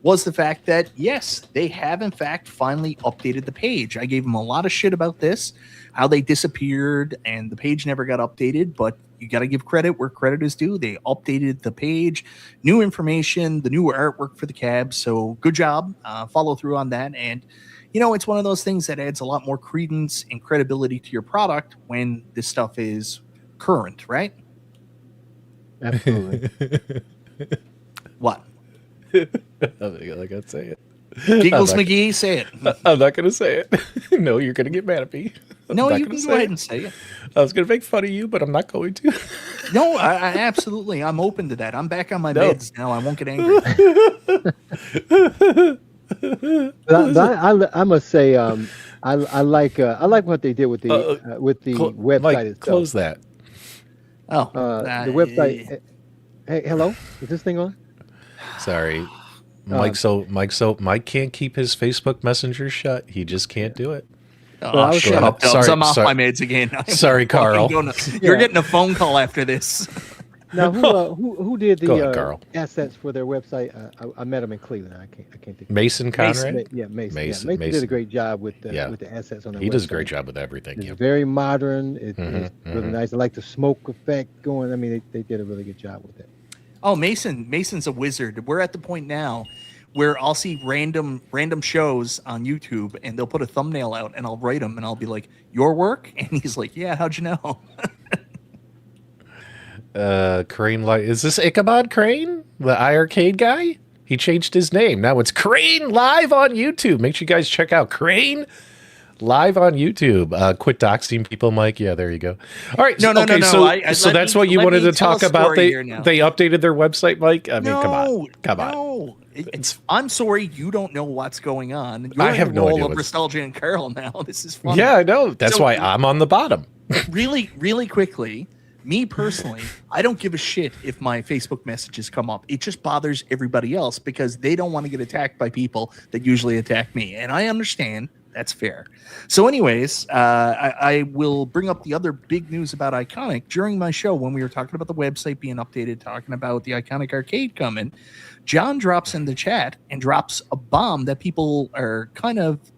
was the fact that, yes, they have, in fact, finally updated the page. I gave them a lot of shit about this, how they disappeared, and the page never got updated, but you got to give credit where credit is due. They updated the page, new information, the new artwork for the cabs, so good job. Follow through on that, and, it's one of those things that adds a lot more credence and credibility to your product when this stuff is current, right? Absolutely. What? I gotta say it. Giggles McGee, say it. I'm not gonna say it. No, you're gonna get mad at me. No, you can go ahead and say it. I was gonna make fun of you, but I'm not going to. No, I absolutely. I'm open to that. I'm back on my meds now. I won't get angry. I must say, I like what they did with the website Mike, itself. close that. Oh, the website. Hey, hello, is this thing on? Sorry. Mike can't keep his Facebook Messenger shut. He just can't do it. Oh, shut up, Dubs. I'm off my meds again. Sorry, Carl. You're getting a phone call after this. Now, who did the Carl. assets for their website? I met him in Cleveland. I can't think. Mason Conrad. Mason did a great job with the assets on the website. He does a great job with everything. It's very modern. It's really nice. I like the smoke effect going. I mean, they did a really good job with it. Oh, Mason's a wizard. We're at the point now where I'll see random shows on YouTube and they'll put a thumbnail out and I'll write them and I'll be like, your work? And he's like, yeah, how'd you know? Crane, is this Ichabod Crane, the iArcade guy? He changed his name. Now it's Crane live on YouTube. Make sure you guys check out Crane live on YouTube. Quit doxing people, Mike. Yeah, there you go. All right. No. So that's what you wanted to talk about. They updated their website, Mike. I mean, come on. I'm sorry, you don't know what's going on. You're I have in the no role idea of what's... Restalgia and Carol now. This is fun. Yeah, I know. That's why I'm on the bottom. Really, really quickly, me personally, I don't give a shit if my Facebook messages come up. It just bothers everybody else because they don't want to get attacked by people that usually attack me. And I understand. That's fair. So anyways, I will bring up the other big news about Iconic during my show when we were talking about the website being updated, talking about the Iconic Arcade coming. John drops in the chat and drops a bomb that people are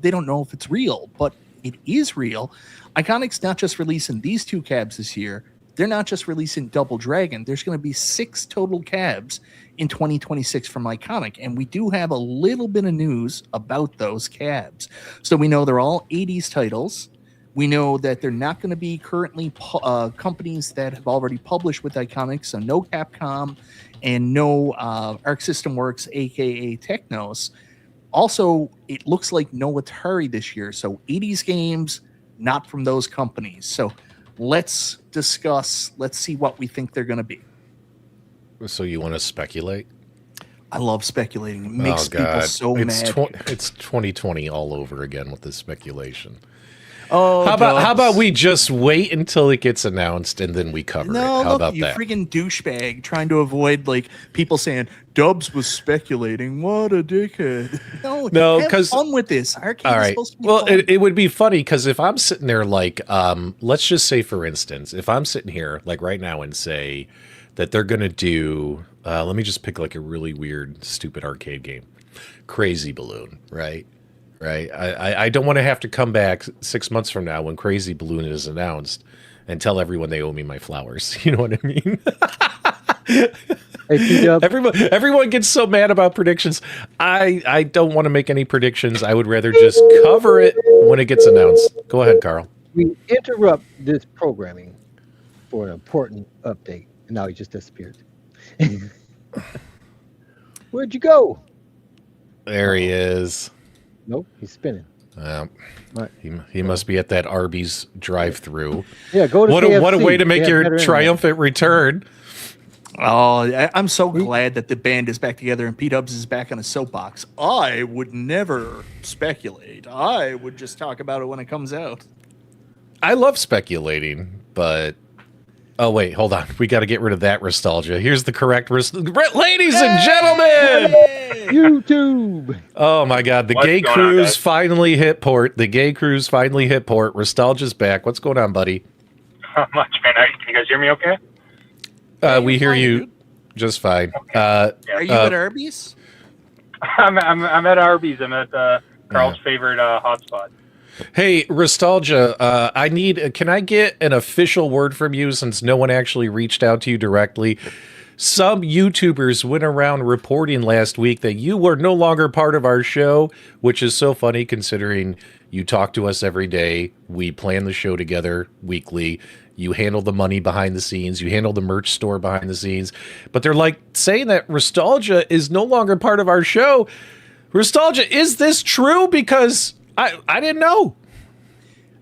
they don't know if it's real, but it is real. Iconic's not just releasing these 2 cabs this year. They're not just releasing Double Dragon. There's going to be 6 total cabs in 2026 from Iconic. And we do have a little bit of news about those cabs. So we know they're all 80s titles. We know that they're not going to be currently companies that have already published with Iconic. So no Capcom and no Arc System Works, a.k.a. Technos. Also, it looks like no Atari this year. So 80s games, not from those companies. So let's discuss. Let's see what we think they're going to be. So you want to speculate? I love speculating. It makes people so mad. It's 2020 all over again with this speculation. Oh, how about we just wait until it gets announced and then we cover it? How about you that? freaking douchebag trying to avoid like people saying Dubs was speculating. What a dickhead! No, because fun with this. Arcade all right. Is supposed to be well, fun. it would be funny because if I'm sitting there like, let's just say for instance, if I'm sitting here like right now and say that they're gonna do, let me just pick like a really weird, stupid arcade game, Crazy Balloon, right? Right. I don't want to have to come back 6 months from now when Crazy Balloon is announced and tell everyone they owe me my flowers. You know what I mean? Hey, everyone gets so mad about predictions. I don't want to make any predictions. I would rather just cover it when it gets announced. Go ahead, Carl. We interrupt this programming for an important update. And now he just disappeared. Where'd you go? There he is. Nope, he's spinning. Right. He must be at that Arby's drive-through. Yeah, go to KFC. What a way to They make have your better triumphant return. Oh, I'm so glad that the band is back together and PDubs is back on a soapbox. I would never speculate. I would just talk about it when it comes out. I love speculating, but... Oh, wait, hold on. We got to get rid of that Restalgia. Here's the correct... Ladies and gentlemen! YouTube! Oh, my God. The Gay Cruise finally hit port. The Gay Cruise finally hit port. Restalgia's back. What's going on, buddy? Not much, man. Can you guys hear me okay? We hear you just fine. Are you at Arby's? I'm at Arby's. I'm at Carl's favorite hotspot. Hey, Restalgia, can I get an official word from you since no one actually reached out to you directly? Some YouTubers went around reporting last week that you were no longer part of our show, which is so funny considering you talk to us every day. We plan the show together weekly. You handle the money behind the scenes. You handle the merch store behind the scenes. But they're like saying that Restalgia is no longer part of our show. Restalgia, is this true? Because I didn't know.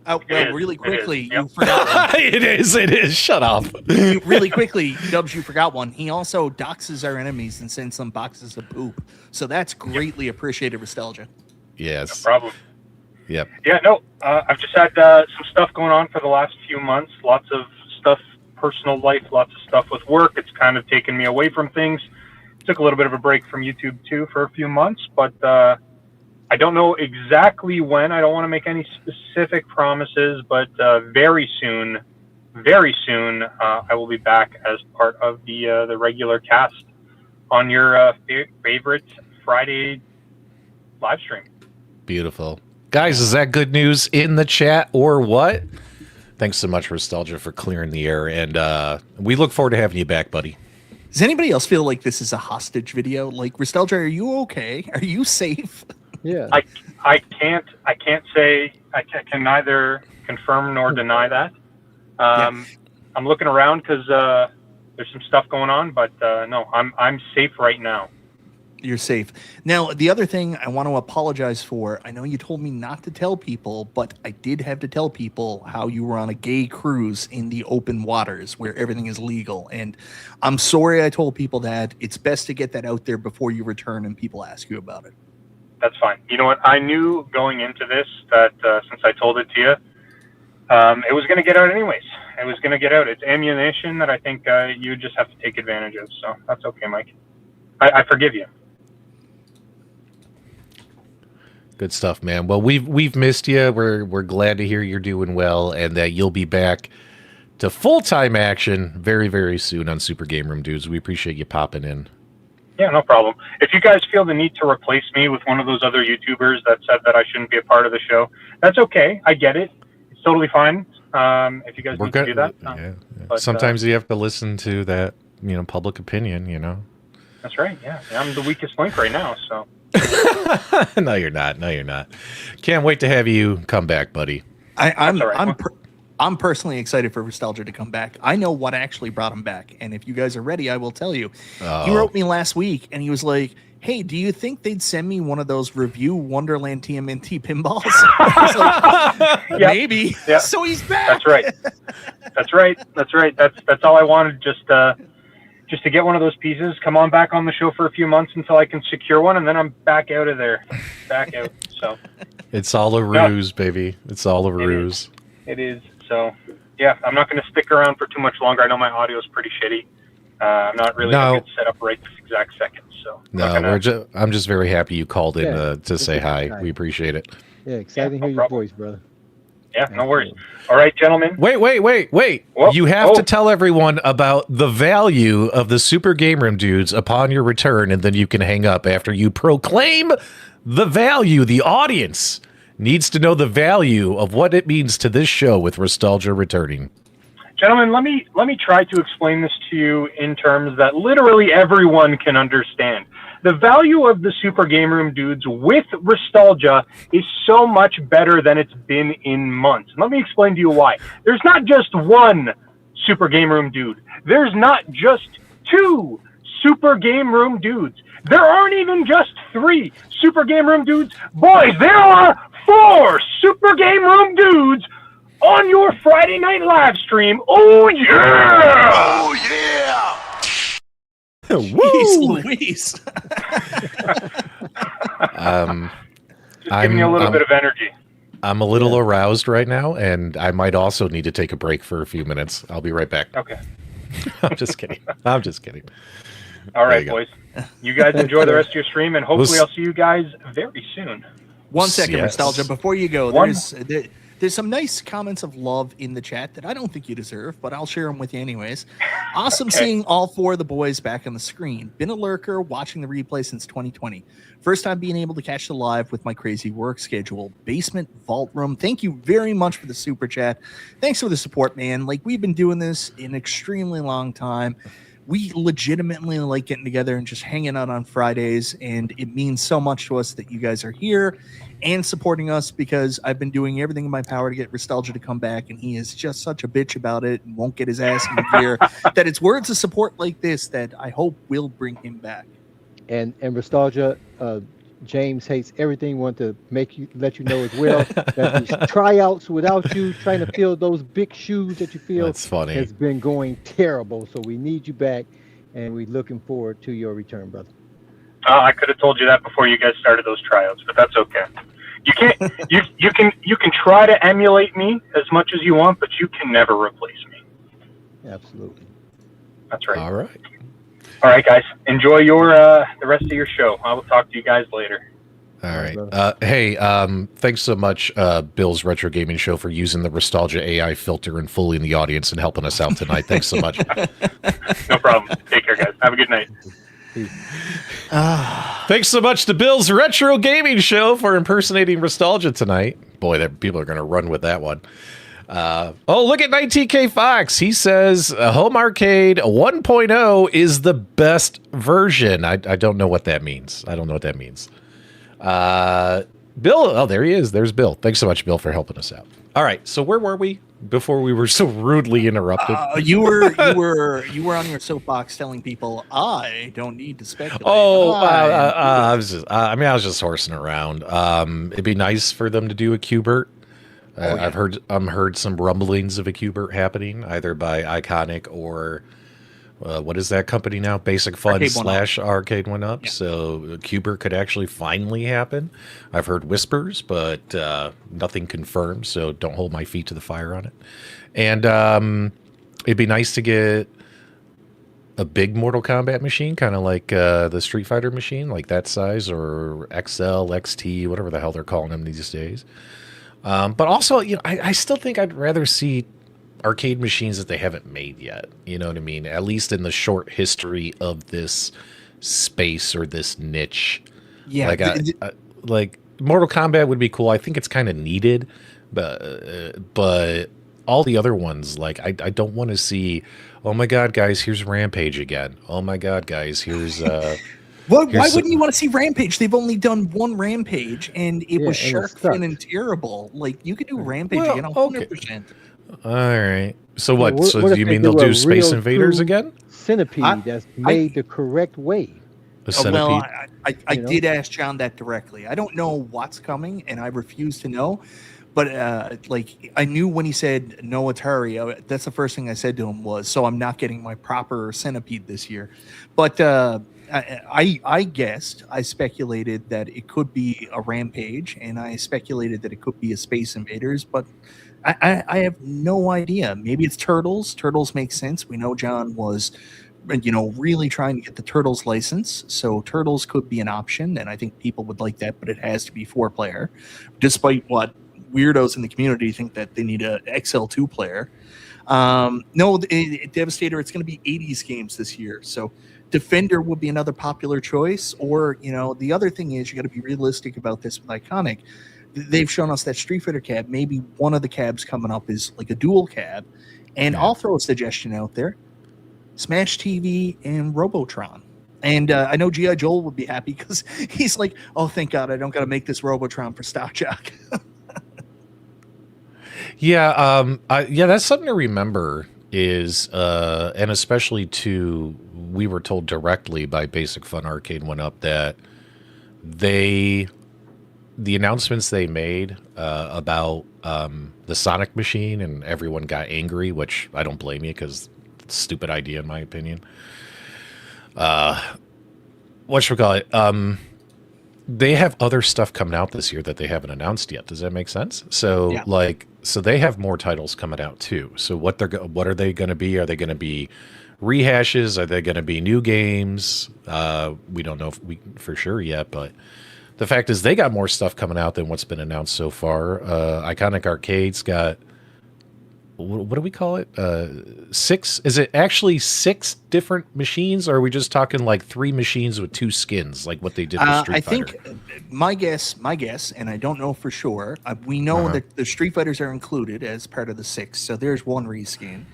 Well, really quickly, you forgot one. It is. Shut up. Really quickly, Dubs, you forgot one. He also doxes our enemies and sends them boxes of poop. So that's greatly appreciated, Restalgia. Yes. No problem. Yep. Yeah, no, I've just had some stuff going on for the last few months. Lots of stuff, personal life, lots of stuff with work. It's kind of taken me away from things. Took a little bit of a break from YouTube, too, for a few months. But I don't know exactly when. I don't want to make any specific promises, but very soon, I will be back as part of the regular cast on your favorite Friday live stream. Beautiful. Guys, is that good news in the chat or what? Thanks so much, Restalgia, for clearing the air, and we look forward to having you back, buddy. Does anybody else feel like this is a hostage video? Like, Restalgia, are you okay? Are you safe? Yeah. I can't say, I can neither confirm nor deny that. I'm looking around because there's some stuff going on, but no, I'm safe right now. You're safe. Now, the other thing I want to apologize for, I know you told me not to tell people, but I did have to tell people how you were on a gay cruise in the open waters where everything is legal. And I'm sorry I told people that. It's best to get that out there before you return and people ask you about it. That's fine. You know what? I knew going into this that since I told it to you, it was going to get out anyways. It was going to get out. It's ammunition that I think you just have to take advantage of. So that's okay, Mike. I forgive you. Good stuff, man. Well, we've missed you. We're glad to hear you're doing well and that you'll be back to full-time action very, very soon on Super Game Room Dudes. We appreciate you popping in. Yeah, no problem. If you guys feel the need to replace me with one of those other YouTubers that said that I shouldn't be a part of the show, that's okay. I get it. It's totally fine. If you guys need to do that. Yeah. But, sometimes you have to listen to that, public opinion, That's right. Yeah. I'm the weakest link right now, so. No, you're not. No, you're not. Can't wait to have you come back, buddy. I'm personally excited for Restalgia to come back. I know what actually brought him back, and if you guys are ready, I will tell you. He wrote me last week, and he was like, "Hey, do you think they'd send me one of those review Wonderland TMNT pinballs?" I was like, Yep. Maybe. Yep. So he's back. That's right. That's right. That's right. That's all I wanted. Just to get one of those pieces. Come on back on the show for a few months until I can secure one, and then I'm back out of there. Back out. So. It's all a ruse, baby. It's all a ruse. It is. So, yeah, I'm not going to stick around for too much longer. I know my audio is pretty shitty. I'm not really a good setup right this exact second. So I'm just very happy you called in to say hi. We appreciate it. Yeah, exciting to hear your voice, brother. Yeah, no worries. All right, gentlemen. Wait. Whoa. You have to tell everyone about the value of the Super Game Room Dudes upon your return, and then you can hang up after you proclaim the value. The audience needs to know the value of what it means to this show with Restalgia returning. Gentlemen, let me try to explain this to you in terms that literally everyone can understand. The value of the Super Game Room Dudes with Restalgia is so much better than it's been in months. Let me explain to you why. There's not just one Super Game Room Dude. There's not just two Super Game Room Dudes. There aren't even just three Super Game Room Dudes. Boys, there are 4 Super Game Room Dudes on your Friday night live stream. Oh, yeah! Oh, yeah! Jeez Louise. Just giving you a little bit of energy. I'm a little aroused right now, and I might also need to take a break for a few minutes. I'll be right back. Okay. I'm just kidding. I'm just kidding. All right, boys. You guys enjoy the rest of your stream, and hopefully I'll see you guys very soon. One second, Restalgia. Before you go, there's some nice comments of love in the chat that I don't think you deserve, but I'll share them with you anyways. Awesome seeing all 4 of the boys back on the screen. Been a lurker watching the replay since 2020. First time being able to catch the live with my crazy work schedule. Basement Vault Room. Thank you very much for the super chat. Thanks for the support, man. Like, we've been doing this an extremely long time. We legitimately like getting together and just hanging out on Fridays, and it means so much to us that you guys are here and supporting us, because I've been doing everything in my power to get Restalgia to come back, and he is just such a bitch about it and won't get his ass in the gear. That it's words of support like this that I hope will bring him back. And Restalgia, James hates everything. Want to let you know as well that these tryouts without you trying to fill those big shoes that you feel That's funny. has been going terrible. So we need you back, and we're looking forward to your return, brother. I could have told you that before you guys started those tryouts, but that's okay. You can't. you can try to emulate me as much as you want, but you can never replace me. Absolutely. That's right. All right. All right, guys. Enjoy your the rest of your show. I will talk to you guys later. All right. Hey, thanks so much, Bill's Retro Gaming Show, for using the Restalgia AI filter and fooling the audience and helping us out tonight. Thanks so much. No problem. Take care, guys. Have a good night. Thanks so much to Bill's Retro Gaming Show for impersonating Restalgia tonight. Boy, people are going to run with that one. Look at 19K Fox. He says Home Arcade 1.0 is the best version. I don't know what that means. Bill, there he is. There's Bill. Thanks so much, Bill, for helping us out. All right, so where were we? before we were so rudely interrupted? You were on your soapbox telling people I don't need to speculate. Oh, I was just, I was just horsing around. It'd be nice for them to do a Qbert. I've heard some rumblings of a Qbert happening, either by Iconic or what is that company now? Basic Fun / Arcade One Up. Yeah. So Qbert could actually finally happen. I've heard whispers, but nothing confirmed. So don't hold my feet to the fire on it. And it'd be nice to get a big Mortal Kombat machine, kind of like the Street Fighter machine, like that size, or XL, XT, whatever the hell they're calling them these days. But also, I still think I'd rather see arcade machines that they haven't made yet. You know what I mean? At least in the short history of this space or this niche. Yeah. Like Mortal Kombat would be cool. I think it's kind of needed, but all the other ones, like I don't want to see, oh my God, guys, here's Rampage again. Oh my God, guys, here's why wouldn't you want to see Rampage? They've only done one Rampage, and it was shark fin and terrible. Like, you could do Rampage again 100%. All right. So what? So do you mean they'll do Space Invaders again? Centipede that's made the correct way. A centipede? Well, I did ask John that directly. I don't know what's coming, and I refuse to know. But like, I knew when he said no Atari, that's the first thing I said to him was, so I'm not getting my proper Centipede this year. But I guessed, I speculated that it could be a Rampage, and I speculated that it could be a Space Invaders, but I have no idea. Maybe it's Turtles. Turtles makes sense. We know John was, really trying to get the Turtles license, so Turtles could be an option, and I think people would like that, but it has to be 4-player, despite what weirdos in the community think that they need a XL2 player. No, Devastator, it's going to be 80s games this year, so Defender would be another popular choice, or, the other thing is, you got to be realistic about this with Iconic. They've shown us that Street Fighter cab, maybe one of the cabs coming up is like a dual cab, and I'll throw a suggestion out there: Smash TV and Robotron. And I know G.I. Joel would be happy because he's like, oh, thank God, I don't got to make this Robotron for Stock Jock. That's something to remember is, and especially we were told directly by Basic Fun Arcade One Up that the announcements they made about the Sonic machine, and everyone got angry, which I don't blame you because it's a stupid idea in my opinion. Whatchamacallit? They have other stuff coming out this year that they haven't announced yet. Does that make sense? So so they have more titles coming out too. So what are they going to be? Are they going to be rehashes? Are they going to be new games? We don't know for sure yet, but the fact is they got more stuff coming out than what's been announced so far. Iconic Arcade's got, what do we call it? 6? Is it actually 6 different machines, or are we just talking like 3 machines with 2 skins, like what they did with Street Fighter? I think my guess, and I don't know for sure, we know that the Street Fighters are included as part of the 6, so there's one reskin.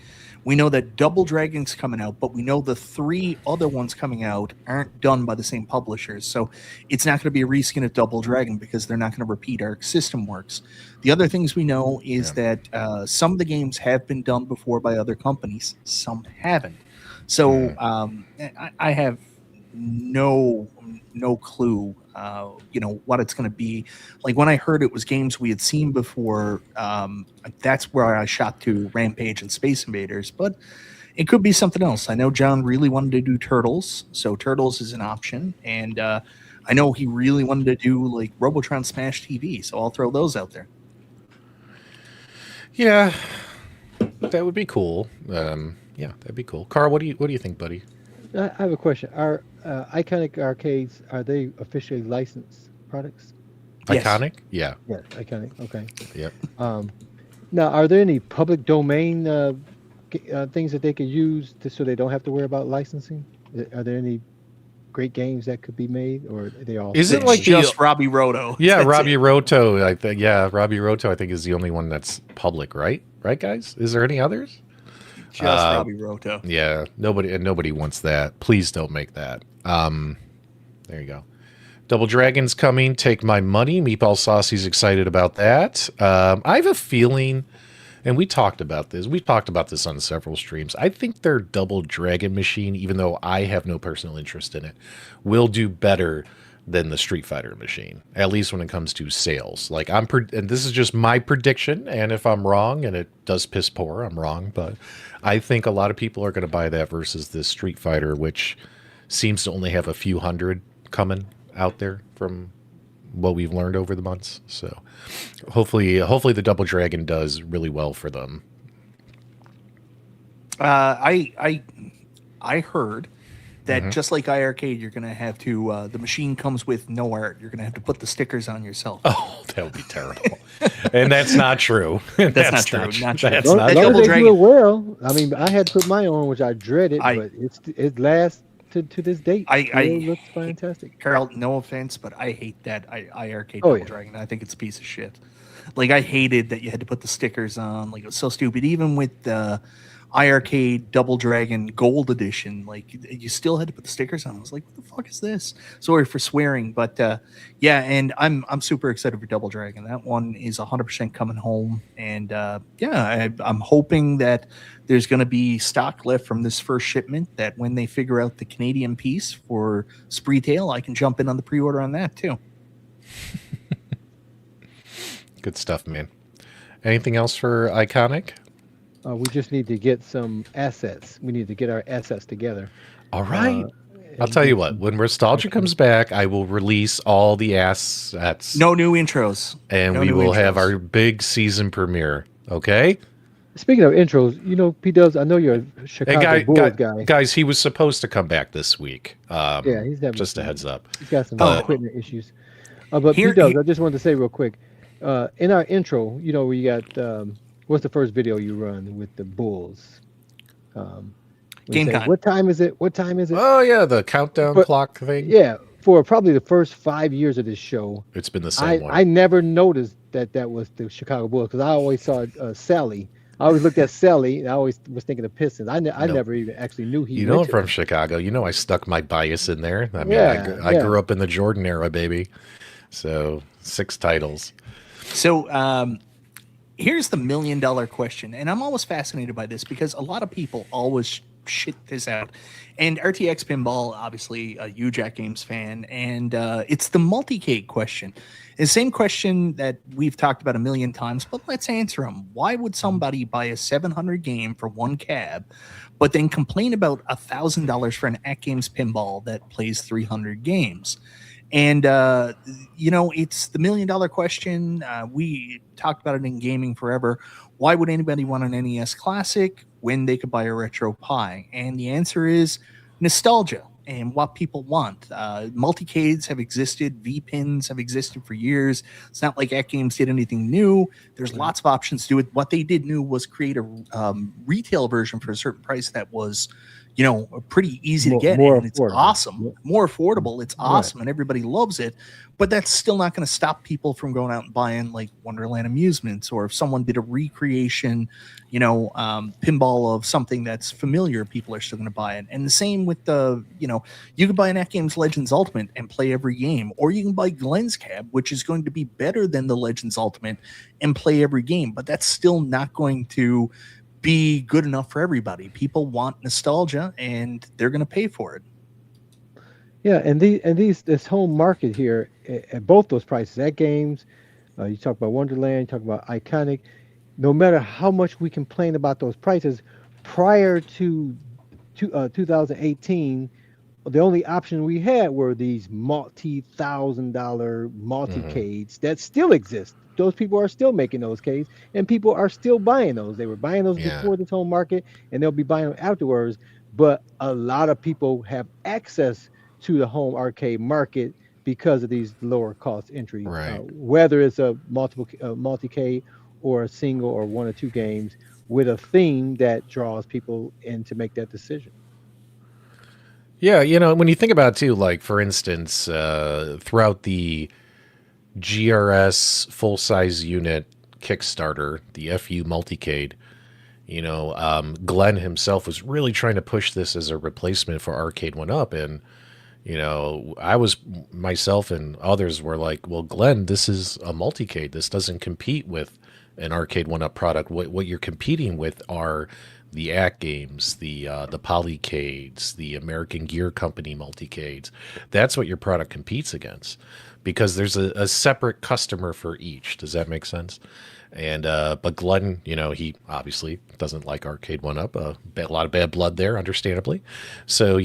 We know that Double Dragon's coming out, but we know the 3 other ones coming out aren't done by the same publishers. So it's not going to be a reskin of Double Dragon because they're not going to repeat Arc System Works. The other things we know is that some of the games have been done before by other companies. Some haven't. So I have no clue, what it's going to be. Like when I heard it was games we had seen before, that's where I shot to Rampage and Space Invaders, but it could be something else. I know John really wanted to do Turtles, so Turtles is an option, and I know he really wanted to do like Robotron Smash TV, so I'll throw those out there. Yeah, that would be cool. That'd be cool. Carl, what do you think, buddy? I have a question. Are Iconic Arcades, are they officially licensed products? Yes. Iconic? Yeah. Yes, Iconic. Okay. Yep. Now, are there any public domain things that they could use so they don't have to worry about licensing? Are there any great games that could be made, or are they all? Is it like just Robbie Roto? Yeah, Robbie Roto. I think. Yeah, Robbie Roto. I think is the only one that's public, right? Right, guys? Is there any others? Just Robbie Roto. Yeah, nobody wants that. Please don't make that. There you go. Double Dragon's coming. Take my money. Meatball Saucy's excited about that. I have a feeling And we talked about this. We've talked about this on several streams. I think their Double Dragon machine, even though I have no personal interest in it, will do better than the Street Fighter machine, at least when it comes to sales. Like and this is just my prediction, and if I'm wrong, and it does piss poor, I'm wrong, but I think a lot of people are going to buy that versus this Street Fighter, which seems to only have a few hundred coming out there from what we've learned over the months. So hopefully the Double Dragon does really well for them. I heard that just like iArcade, you're going to have to, the machine comes with no art. You're going to have to put the stickers on yourself. Oh, that would be terrible. And that's not true. That's not true. Not true. That's As long not as Double they Dragon. do it well. I mean, I had to put my on, which I dreaded, but it lasts to this date. It looks fantastic. Carl, no offense, but I hate that iArcade Oh, Double yeah. Dragon. I think it's a piece of shit. Like, I hated that you had to put the stickers on. Like, it was so stupid. Even with the iArcade Double Dragon Gold Edition, like, you still had to put the stickers on. I was like, what the fuck is this? Sorry for swearing, but yeah, and I'm super excited for Double Dragon. That one is 100% coming home, and yeah, I'm hoping that there's going to be stock left from this first shipment, that when they figure out the Canadian piece for Spreetail, I can jump in on the pre-order on that too. good stuff, man. Anything else for Iconic? We just need to get some assets. We need to get our assets together. All right. I'll tell you what, when Restalgia comes back, I will release all the assets. No new intros. And we will have our big season premiere. Okay? Speaking of intros, you know, P-Dubs, I know you're a Chicago Bulls guy. Guys, he was supposed to come back this week. Yeah, he's having just a heads up. He's got some equipment issues. But P-Dubs, I just wanted to say real quick, in our intro, you know, we got what's the first video you run with the Bulls? Game time. What time is it? What time is it? Oh yeah, the countdown clock thing. Yeah, for probably the first 5 years of this show, it's been the same one. I never noticed that was the Chicago Bulls because I always saw Sally. I always looked at Sally. And I always was thinking of Pistons. I never even actually knew he. You know, I'm from Chicago. You know, I stuck my bias in there. I mean, I grew up in the Jordan era, baby. So 6 titles. So here's the $1 million question, and I'm always fascinated by this because a lot of people always shit this out. And RTX Pinball, obviously a huge AtGames fan, and it's the Multicade question. The same question that we've talked about a million times, but let's answer them. Why would somebody buy a 700 game for one cab, but then complain about $1,000 for an AtGames pinball that plays 300 games? And, you know, it's the $1 million question. We talked about it in gaming forever. Why would anybody want an NES Classic when they could buy a Retro Pi? And the answer is nostalgia and what people want. Multicades have existed. V-Pins have existed for years. It's not like AtGames did anything new. There's lots of options to do it. What they did new was create a retail version for a certain price that was, you know, pretty easy to get, and it's awesome. More affordable. It's awesome, and everybody loves it. But that's still not going to stop people from going out and buying like Wonderland Amusements, or if someone did a recreation, you know, pinball of something that's familiar, people are still going to buy it. And the same with the, you know, you can buy an AtGames Legends Ultimate and play every game, or you can buy Glenn's Cab, which is going to be better than the Legends Ultimate, and play every game. But that's still not going to be good enough for everybody. People want nostalgia, and they're going to pay for it. Yeah, and this whole market here at both those prices, AtGames, you talk about Wonderland, you talk about Iconic. No matter how much we complain about those prices, prior to 2018, the only option we had were these multi-$1,000 multicades that still exist. Those people are still making those cades, and people are still buying those. They were buying those before this whole market, and they'll be buying them afterwards. But a lot of people have access to the home arcade market because of these lower cost entries, whether it's a multicade or a single or 1 or 2 games with a theme that draws people in to make that decision. Yeah, you know, when you think about it too, like for instance, throughout the GRS full-size unit Kickstarter, the FU Multicade, you know, Glenn himself was really trying to push this as a replacement for Arcade 1-Up, and you know, I was myself and others were like, well, Glenn, this is a multicade. This doesn't compete with an Arcade 1-Up product. What you're competing with are the AtGames, the Polycades, the American Gear Company Multicades. That's what your product competes against, because there's a separate customer for each. Does that make sense? And but Glenn, he obviously doesn't like Arcade 1-Up. A lot of bad blood there, understandably. So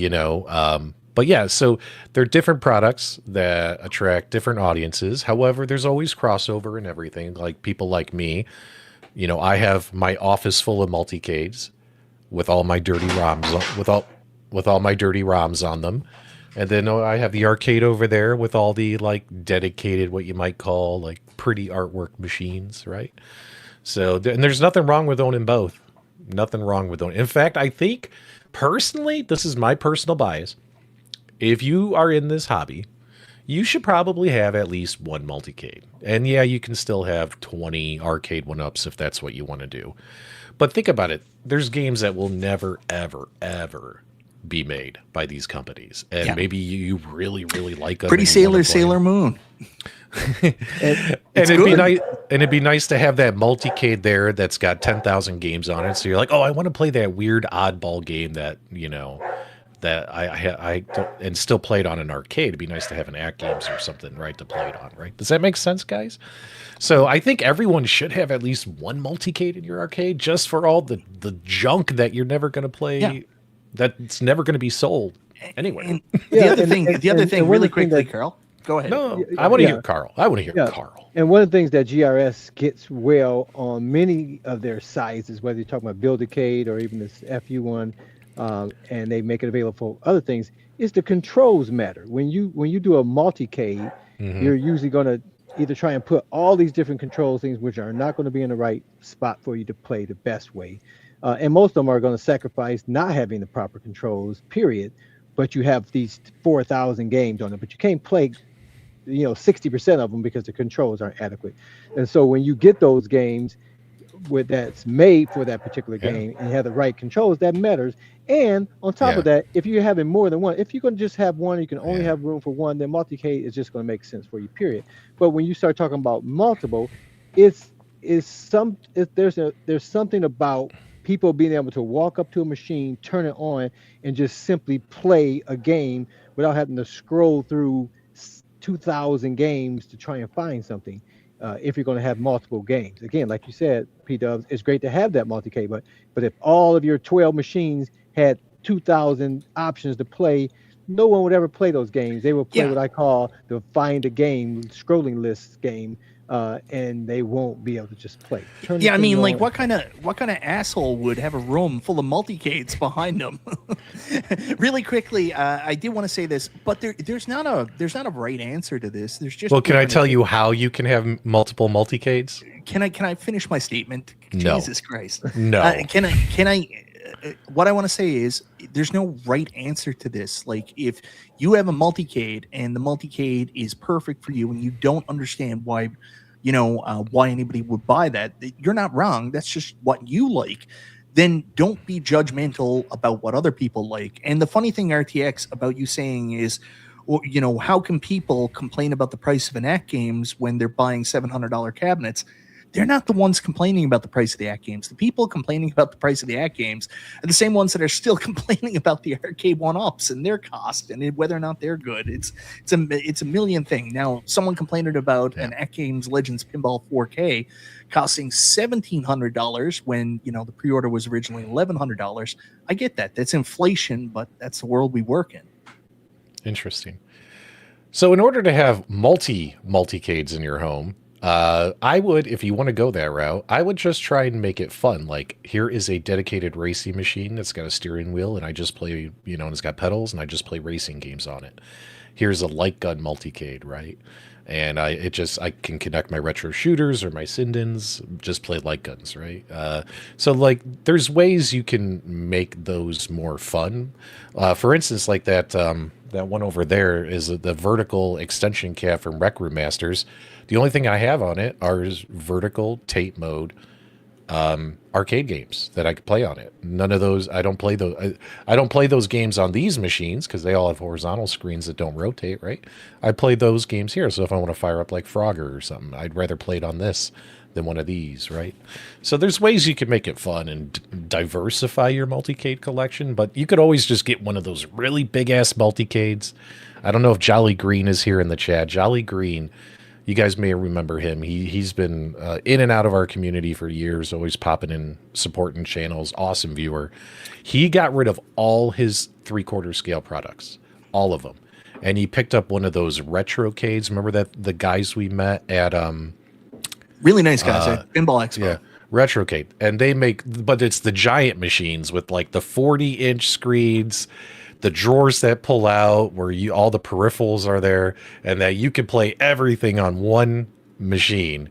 but yeah, so they're different products that attract different audiences. However, there's always crossover and everything. Like people like me, I have my office full of multicades with all my dirty ROMs, with all my dirty ROMs on them. And then I have the arcade over there with all the like dedicated, what you might call like pretty artwork machines, right? So, and there's nothing wrong with owning both. Nothing wrong with owning. In fact, I think personally, this is my personal bias. If you are in this hobby, you should probably have at least one multicade. And yeah, you can still have 20 arcade 1-ups if that's what you want to do. But think about it. There's games that will never, ever, ever be made by these companies. And maybe you really, really like them. Pretty Sailor Moon. and it'd be nice to have that multicade there that's got 10,000 games on it. So you're like, oh, I want to play that weird oddball game that, that I don't, and still play it on an arcade. It'd be nice to have an AtGames or something, right, to play it on, right? Does that make sense, guys? So I think everyone should have at least one multicade in your arcade, just for all the junk that you're never going to play, that's never going to be sold anyway. And the other thing, really quickly, Carl. Go ahead. No, I want to hear Carl. Carl. And one of the things that GRS gets well on many of their sites is whether you're talking about Buildicade or even this FU one, and they make it available for other things, is the controls matter. When you do a multicade, you're usually going to either try and put all these different control things which are not going to be in the right spot for you to play the best way. And most of them are going to sacrifice not having the proper controls, period. But you have these 4,000 games on it, but you can't play 60% of them because the controls aren't adequate. And so when you get those games that's made for that particular game and you have the right controls, that matters. And on top of that, if you're having more than one, if you're going to just have one, you can only have room for one, then multicade is just going to make sense for you, period. But when you start talking about multiple, there's something about people being able to walk up to a machine, turn it on, and just simply play a game without having to scroll through 2,000 games to try and find something. If you're going to have multiple games, again, like you said, PDubs, it's great to have that multicade, but if all of your 12 machines had 2,000 options to play, no one would ever play those games. They will play what I call the find a game scrolling list game, and they won't be able to just play. I mean, like what kind of asshole would have a room full of multicades behind them? Really quickly, I did want to say this, but there's not a right answer to this. There's just can I tell you how you can have multiple multicades? Can I finish my statement? No. Jesus Christ. No. Can I? What I want to say is there's no right answer to this. Like if you have a multicade and the multicade is perfect for you and you don't understand why, why anybody would buy that, you're not wrong. That's just what you like. Then don't be judgmental about what other people like. And the funny thing, RTX, about you saying is, how can people complain about the price of an AtGames when they're buying $700 cabinets? They're not the ones complaining about the price of the AtGames. The people complaining about the price of the AtGames are the same ones that are still complaining about the arcade 1-ups and their cost and whether or not they're good. It's a million thing. Now, someone complaining about an AtGames Legends Pinball 4K costing $1,700 when the pre-order was originally $1,100. I get that. That's inflation, but that's the world we work in. Interesting. So, in order to have multicades in your home, I would, if you want to go that route, I would just try and make it fun. Like, here is a dedicated racing machine that's got a steering wheel, and I just play, and it's got pedals, and I just play racing games on it. Here's a light gun multicade, right? And I can connect my retro shooters or my Sindens, just play light guns, right? So like, there's ways you can make those more fun. For instance, like that one over there is the vertical extension cab from Rec Room Masters. The only thing I have on it is vertical tape mode arcade games that I could play on it. None of those. I don't play those. I don't play those games on these machines because they all have horizontal screens that don't rotate. Right. I play those games here. So if I want to fire up like Frogger or something, I'd rather play it on this than one of these. Right. So there's ways you could make it fun and diversify your multicade collection, but you could always just get one of those really big ass multicades. I don't know if Jolly Green is here in the chat. Jolly Green. You guys may remember him. He's been in and out of our community for years, always popping in, supporting channels, awesome viewer. He got rid of all his 3/4 scale products, all of them. And he picked up one of those Retrocades. Remember that the guys we met at really nice guys at Pinball Expo. Yeah, Retrocade. And they make, but it's the giant machines with like the 40-inch screens, the drawers that pull out where all the peripherals are there, and that you can play everything on one machine.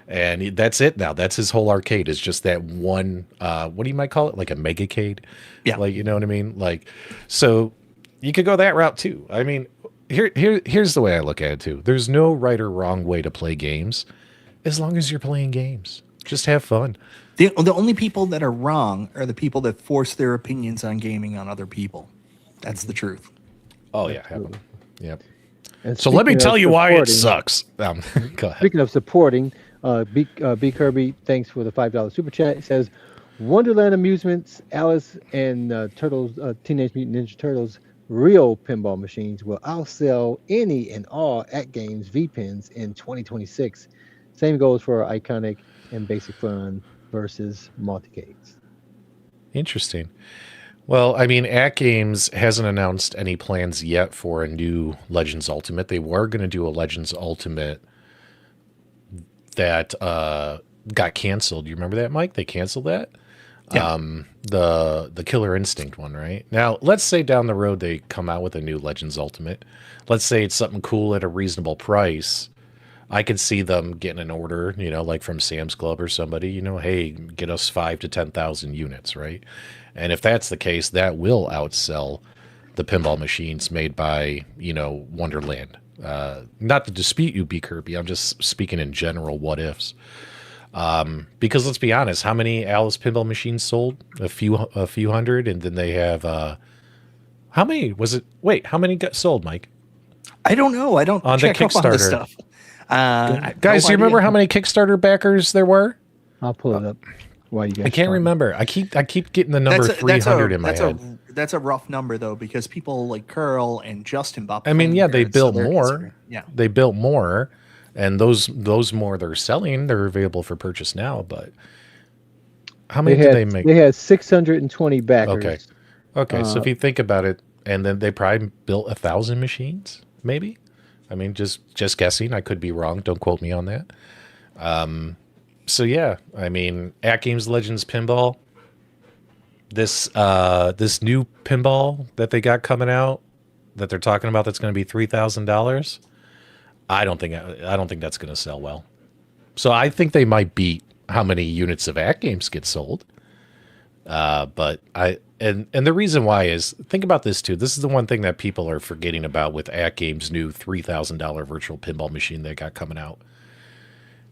And that's it now. That's his whole arcade, is just that one, what do you might call it? Like a megacade? Yeah. Like, you know what I mean? Like, so you could go that route too. I mean, here's the way I look at it too. There's no right or wrong way to play games as long as you're playing games. Just have fun. The only people that are wrong are the people that force their opinions on gaming on other people. That's the truth. Oh yeah, yep. And so let me tell you why it supporting- sucks. Go ahead. Speaking of supporting, B Kirby, thanks for the $5 super chat. It says, Wonderland Amusements, Alice and Turtles, Teenage Mutant Ninja Turtles, real pinball machines will outsell any and all AtGames V-Pins in 2026. Same goes for Iconic and Basic Fun versus Multicades. Interesting. Well, I mean, AtGames hasn't announced any plans yet for a new Legends Ultimate. They were going to do a Legends Ultimate that got canceled. Do you remember that, Mike? They canceled that? Yeah. The Killer Instinct one, right? Now, let's say down the road they come out with a new Legends Ultimate. Let's say it's something cool at a reasonable price. I could see them getting an order, you know, like from Sam's Club or somebody, you know, hey, get us 5,000 to 10,000 units, right? And if that's the case, that will outsell the pinball machines made by, you know, Wonderland. Not to dispute you, B. Kirby. I'm just speaking in general what ifs. Because let's be honest, how many Alice pinball machines sold? A few hundred, and then they have how many was it? Wait, how many got sold, Mike? I don't know. I don't on check the up on this Kickstarter stuff. Guys, do you remember how many Kickstarter backers there were? I'll pull it up. Why you guys? I can't remember. I keep getting the number 300 in my head. That's a rough number though, because people like Curl and Justin bought. I mean, yeah, they built more. Yeah, they built more, and those more they're selling. They're available for purchase now. But how many did they make? They had 620 backers. Okay. So if you think about it, and then they probably built 1,000 machines, maybe. I mean, just guessing. I could be wrong. Don't quote me on that. So yeah, I mean, AtGames Legends Pinball. This new pinball that they got coming out that they're talking about that's going to be $3,000. I don't think that's going to sell well. So I think they might beat how many units of AtGames get sold. But and the reason why is, think about this too. This is the one thing that people are forgetting about with AtGames' new $3,000 virtual pinball machine they got coming out.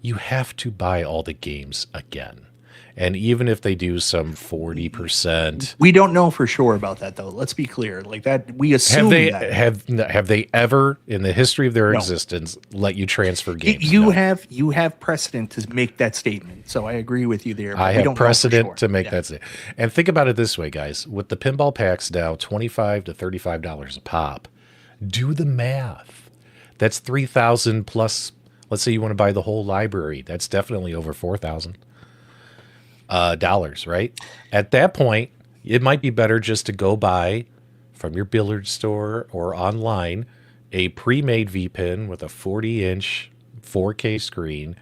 You have to buy all the games again. And even if they do some 40%, we don't know for sure about that though. Let's be clear. Like that, we assume have they ever in the history of their existence let you transfer games? You have precedent to make that statement. So I agree with you there. I have precedent to make that statement. And think about it this way, guys. With the pinball packs now $25 to $35 a pop, do the math. That's 3,000 plus. Let's say you want to buy the whole library. That's definitely over $4,000. Dollars, right? At that point, it might be better just to go buy from your billiard store or online a pre-made V-Pin with a 40-inch 4K screen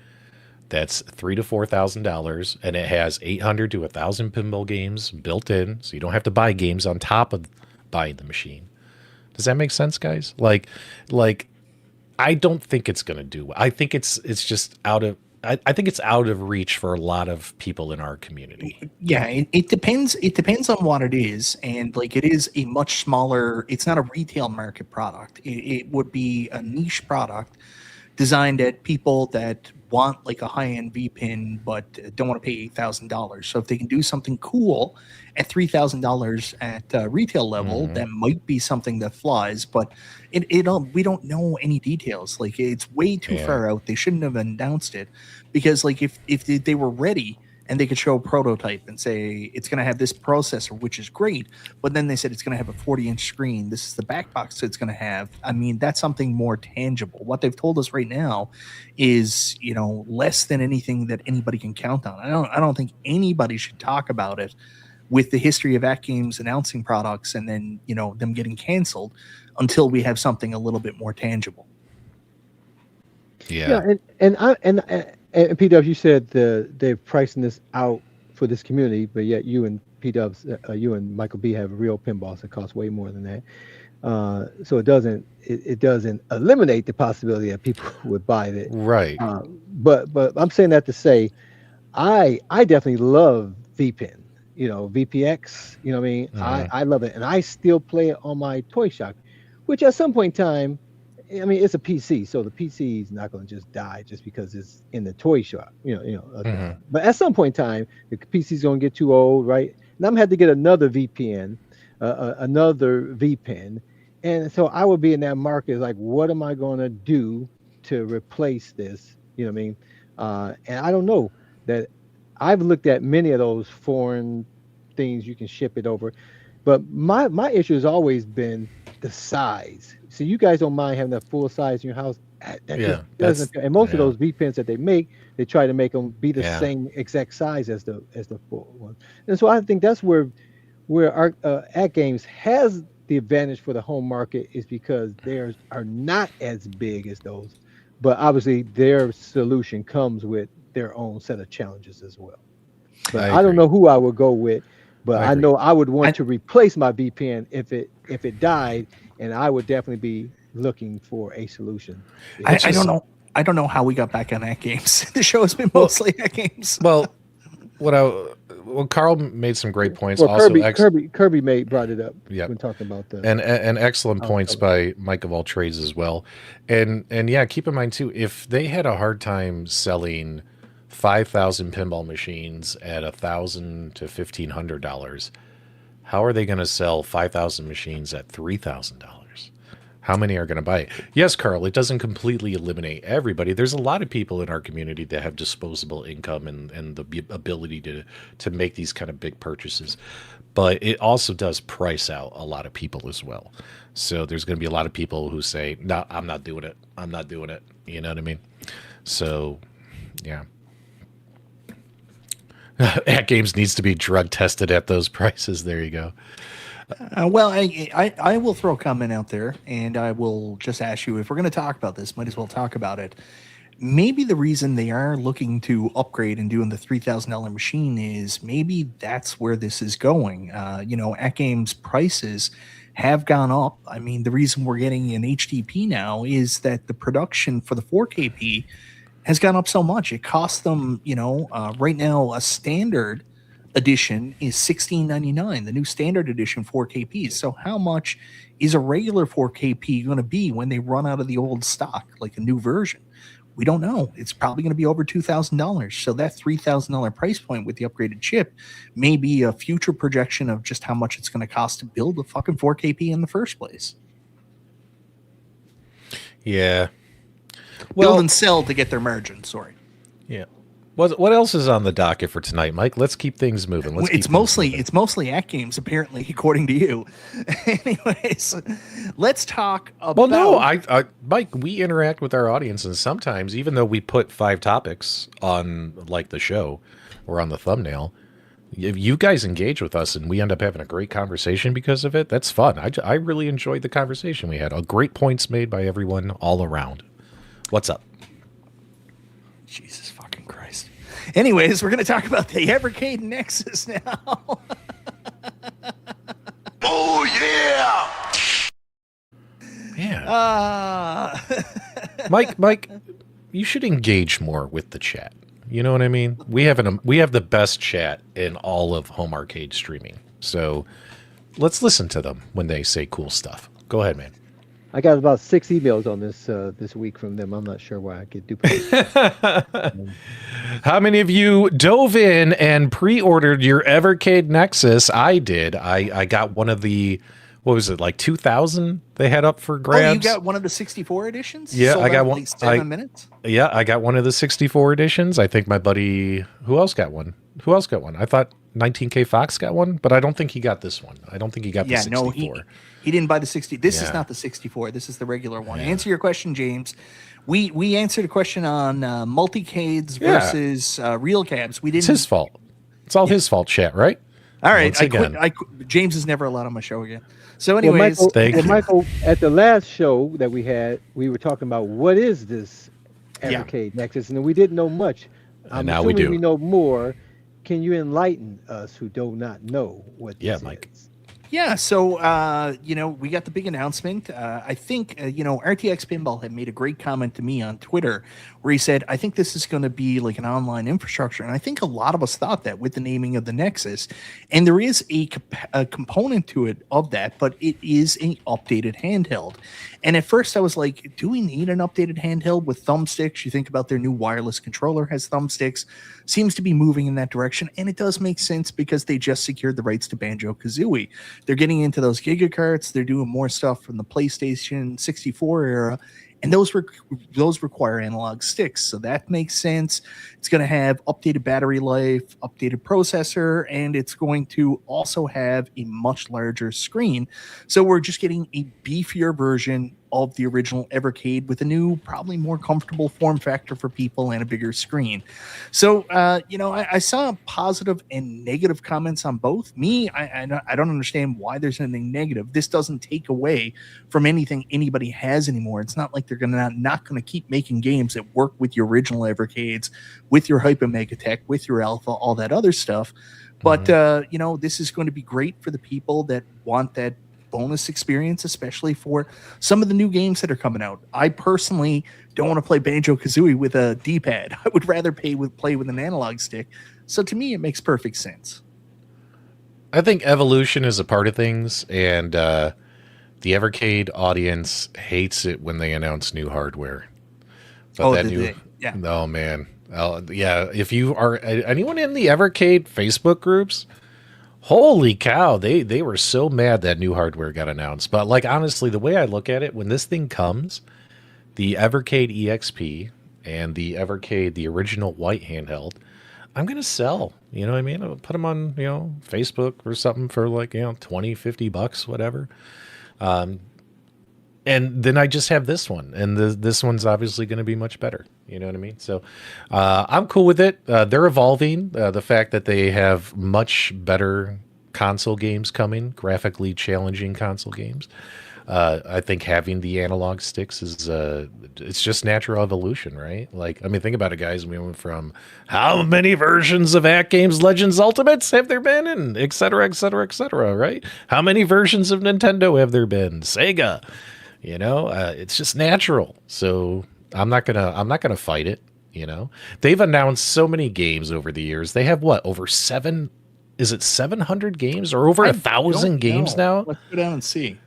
that's $3,000 to $4,000, and it has 800 to 1,000 pinball games built in, so you don't have to buy games on top of buying the machine. Does that make sense, guys? Like I don't think it's going to do. I think it's just out of. I think it's out of reach for a lot of people in our community. Yeah, it depends. It depends on what it is, and like it is a much smaller. It's not a retail market product. It would be a niche product designed at people that want like a high-end V-Pin but don't want to pay $8,000. So if they can do something cool at $3,000 at retail level, that might be something that flies. But we don't know any details. Like, it's way too far out. They shouldn't have announced it, because like if they were ready and they could show a prototype and say it's going to have this processor, which is great, but then they said it's going to have a 40-inch screen. This is the back box it's going to have. I mean, that's something more tangible. What they've told us right now is, less than anything that anybody can count on. I don't think anybody should talk about it with the history of AtGames announcing products and then, them getting canceled until we have something a little bit more tangible. Yeah, and PDubs, you said they're pricing this out for this community, but yet you and PDubs, you and Michael B have real pinballs that cost way more than that. So it doesn't eliminate the possibility that people would buy it. Right. But I'm saying that to say, I definitely love VPN. VPX. You know what I mean? I love it, and I still play it on my Toy Shock, which at some point in time. I mean, it's a PC, so the PC is not going to just die just because it's in the toy shop, But at some point in time, the PC is going to get too old, right? And I'm going to have to get another VPN, another VPN. And so I would be in that market, like, what am I going to do to replace this? You know what I mean? And I don't know that I've looked at many of those foreign things you can ship it over. But my issue has always been the size. So you guys don't mind having that full size in your house. And most of those V-Pins that they make, they try to make them be the same exact size as the full one. And so I think that's where our AtGames has the advantage for the home market, is because theirs are not as big as those. But obviously their solution comes with their own set of challenges as well. But I don't know who I would go with. But I know I would want to replace my VPN if it died, and I would definitely be looking for a solution. I don't know. I don't know how we got back on AtGames. The show has been mostly AtGames. Well, Carl made some great points. Well, also, Kirby brought it up when talking about the and excellent points by Mike of all trades as well. And yeah, keep in mind too, if they had a hard time selling 5,000 pinball machines at $1,000 to $1,500, how are they going to sell 5,000 machines at $3,000? How many are going to buy it? Yes, Carl, it doesn't completely eliminate everybody. There's a lot of people in our community that have disposable income and the ability to make these kind of big purchases. But it also does price out a lot of people as well. So there's going to be a lot of people who say, no, I'm not doing it. I'm not doing it. You know what I mean? So, yeah. AtGames needs to be drug tested at those prices. There you go. Well, I will throw a comment out there, and I will just ask you, if we're going to talk about this, might as well talk about it. Maybe the reason they are looking to upgrade and doing the $3,000 machine is maybe that's where this is going. AtGames prices have gone up. I mean, the reason we're getting an HDP now is that the production for the 4KP has gone up so much. It costs them, right now a standard edition is $16.99. The new standard edition 4KP. So how much is a regular 4KP going to be when they run out of the old stock, like a new version? We don't know. It's probably going to be over $2,000. So that $3,000 price point with the upgraded chip may be a future projection of just how much it's going to cost to build a fucking 4KP in the first place. Yeah. Build and sell to get their margin. Sorry. Yeah. What else is on the docket for tonight, Mike? Let's keep things moving. It's mostly AtGames, apparently, according to you. Anyways, let's talk about. Well, no, Mike, we interact with our audience, and sometimes, even though we put 5 topics on like the show or on the thumbnail, if you guys engage with us and we end up having a great conversation because of it, that's fun. I really enjoyed the conversation we had. Great points made by everyone all around. What's up? Jesus fucking Christ. Anyways, we're going to talk about the Evercade Nexus now. Oh, yeah! Yeah. Mike, you should engage more with the chat. You know what I mean? We have the best chat in all of home arcade streaming. So let's listen to them when they say cool stuff. Go ahead, man. I got about 6 emails on this this week from them. I'm not sure why I get duplicated. How many of you dove in and pre-ordered your Evercade Nexus? I did. I got one of the, what was it, like 2,000 they had up for grabs? Oh, you got one of the 64 editions? Yeah, Sold I got out in one. like 7 minutes? Yeah, I got one of the 64 editions. I think my buddy, who else got one? I thought 19K Fox got one, but I don't think he got this one. I don't think he got the 64. No, he didn't buy the 60. This is Yeah. not the 64. This is the regular one. Yeah. Answer your question, James. We answered a question on Multicades versus real cabs. We didn't. It's his fault. It's all his fault, chat, right? All right, Once again. James is never allowed on my show again. So, anyways, Michael, at the last show that we had, we were talking about what is this Evercade Nexus, and we didn't know much. And now we do. We know more. Can you enlighten us who do not know what this is? Mike. Yeah, so we got the big announcement. I think RTX Pinball had made a great comment to me on Twitter where he said, "I think this is going to be like an online infrastructure," and I think a lot of us thought that with the naming of the Nexus, and there is a component to it of that, but it is an updated handheld. And at first I was like, do we need an updated handheld with thumbsticks? You think about their new wireless controller has thumbsticks, seems to be moving in that direction. And it does make sense because they just secured the rights to Banjo-Kazooie. They're getting into those Giga carts. They're doing more stuff from the PlayStation 64 era. And those require analog sticks. So that makes sense. It's going to have updated battery life, updated processor, and it's going to also have a much larger screen. So we're just getting a beefier version of the original Evercade with a new, probably more comfortable form factor for people and a bigger screen. So, I saw positive and negative comments on both. Me, I don't understand why there's anything negative. This doesn't take away from anything anybody has anymore. It's not like they're not going to keep making games that work with your original Evercades, with your Hyper Megatech, with your Alpha, all that other stuff. But, this is going to be great for the people that want that bonus experience, especially for some of the new games that are coming out. I personally don't want to play Banjo-Kazooie with a D-pad. I would rather play with an analog stick. So to me, it makes perfect sense. I think evolution is a part of things, and the Evercade audience hates it when they announce new hardware. But Yeah. Oh, man. Yeah, if you are anyone in the Evercade Facebook groups, holy cow, they were so mad that new hardware got announced. But like honestly, the way I look at it, when this thing comes, the Evercade EXP and the Evercade, the original white handheld, I'm gonna sell. You know what I mean? I'll put them on, Facebook or something for like, $20-$50, whatever. And then I just have this one, and this one's obviously going to be much better. You know what I mean? So I'm cool with it. They're evolving. The fact that they have much better console games coming, graphically challenging console games. I think having the analog sticks is it's just natural evolution, right? Like, I mean, think about it, guys. We went from how many versions of AtGames Legends Ultimates have there been, and et cetera, et cetera, et cetera, right? How many versions of Nintendo have there been? Sega. It's just natural. So I'm not gonna fight it. They've announced so many games over the years. They have over 700 games or over 1,000 games now? Let's go down and see.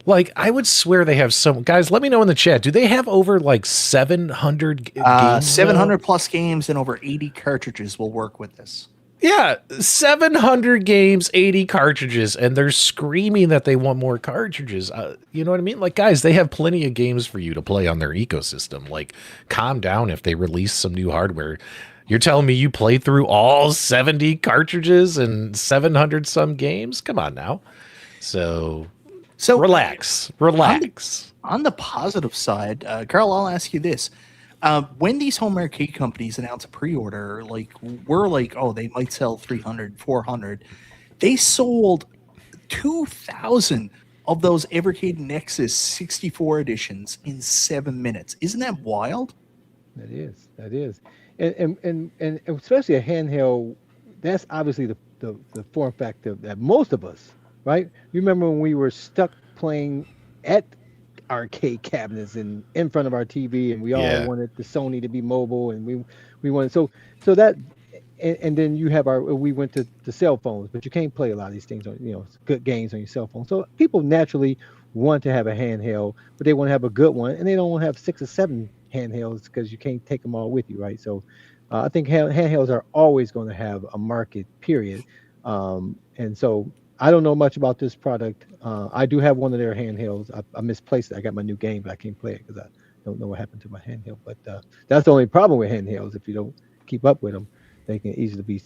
Like, I would swear they have some guys. Let me know in the chat. Do they have over like 700 games? 700 plus games and over 80 cartridges will work with this. Yeah, 700 games, 80 cartridges, and they're screaming that they want more cartridges. You know what I mean? Like, guys, they have plenty of games for you to play on their ecosystem. Like, calm down if they release some new hardware. You're telling me you played through all 70 cartridges and 700 some games? Come on now. So relax. On the positive side, Carl, I'll ask you this. When these home arcade companies announce a pre-order, we're like, oh, they might sell 300, 400. They sold 2,000 of those Evercade Nexus 64 editions in 7 minutes. Isn't that wild? That is. And especially a handheld, that's obviously the form factor that most of us, right? You remember when we were stuck playing at arcade cabinets and in front of our TV, and we all wanted the Sony to be mobile, and we wanted so that and then you have we went to the cell phones, but you can't play a lot of these things on, good games on your cell phone. So people naturally want to have a handheld, but they want to have a good one, and they don't want to have 6 or 7 handhelds because you can't take them all with you, right? So I think handhelds are always going to have a market, period. And so I don't know much about this product. I do have one of their handhelds. I misplaced it. I got my new game, but I can't play it because I don't know what happened to my handheld. But that's the only problem with handhelds. If you don't keep up with them, they can easily be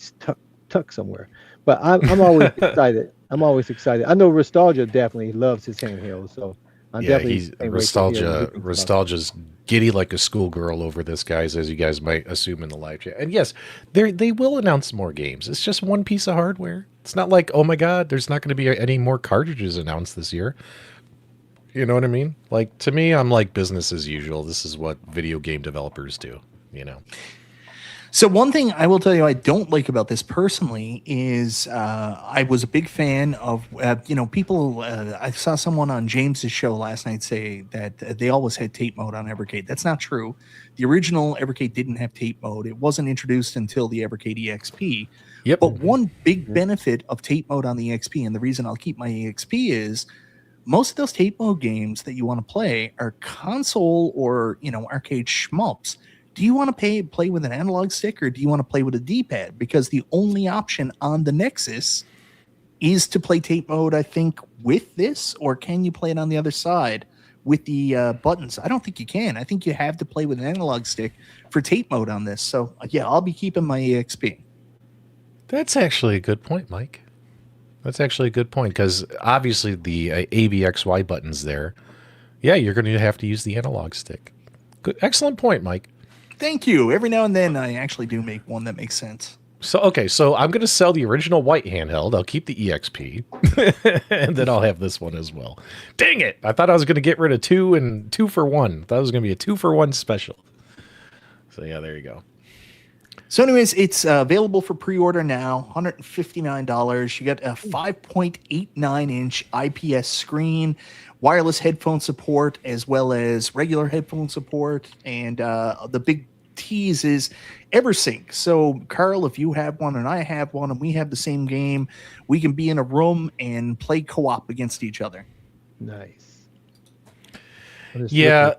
tucked somewhere. But I'm always excited. I'm always excited. I know Restalgia definitely loves his handheld, so I'm definitely he's Restalgia's giddy like a schoolgirl over this, guys, as you guys might assume in the live chat. And yes, they will announce more games. It's just one piece of hardware. It's not like, oh my god, there's not going to be any more cartridges announced this year. You know what I mean? Like, to me, I'm like business as usual. This is what video game developers do, So one thing I will tell you I don't like about this personally is I was a big fan of, people, I saw someone on James's show last night say that they always had tape mode on Evercade. That's not true. The original Evercade didn't have tape mode. It wasn't introduced until the Evercade EXP. Yep. But one big benefit of tape mode on the EXP, and the reason I'll keep my EXP is most of those tape mode games that you want to play are console or, arcade shmups. Do you want to play with an analog stick or do you want to play with a D-pad? Because the only option on the Nexus is to play tape mode, I think, with this, or can you play it on the other side with the buttons? I don't think you can. I think you have to play with an analog stick for tape mode on this. So, yeah, I'll be keeping my EXP. That's actually a good point, Mike. That's actually a good point, because obviously the ABXY button's there. Yeah, you're going to have to use the analog stick. Good, excellent point, Mike. Thank you. Every now and then I actually do make one that makes sense. So I'm going to sell the original white handheld. I'll keep the EXP, and then I'll have this one as well. Dang it! I thought I was going to get rid of 2 and 2 for 1. I thought it was going to be a 2 for 1 special. So yeah, there you go. So anyways, it's available for pre-order now, $159. You get a 5.89-inch IPS screen, wireless headphone support, as well as regular headphone support, and the big tease is EverSync. So, Carl, if you have one and I have one and we have the same game, we can be in a room and play co-op against each other. Nice. Yeah.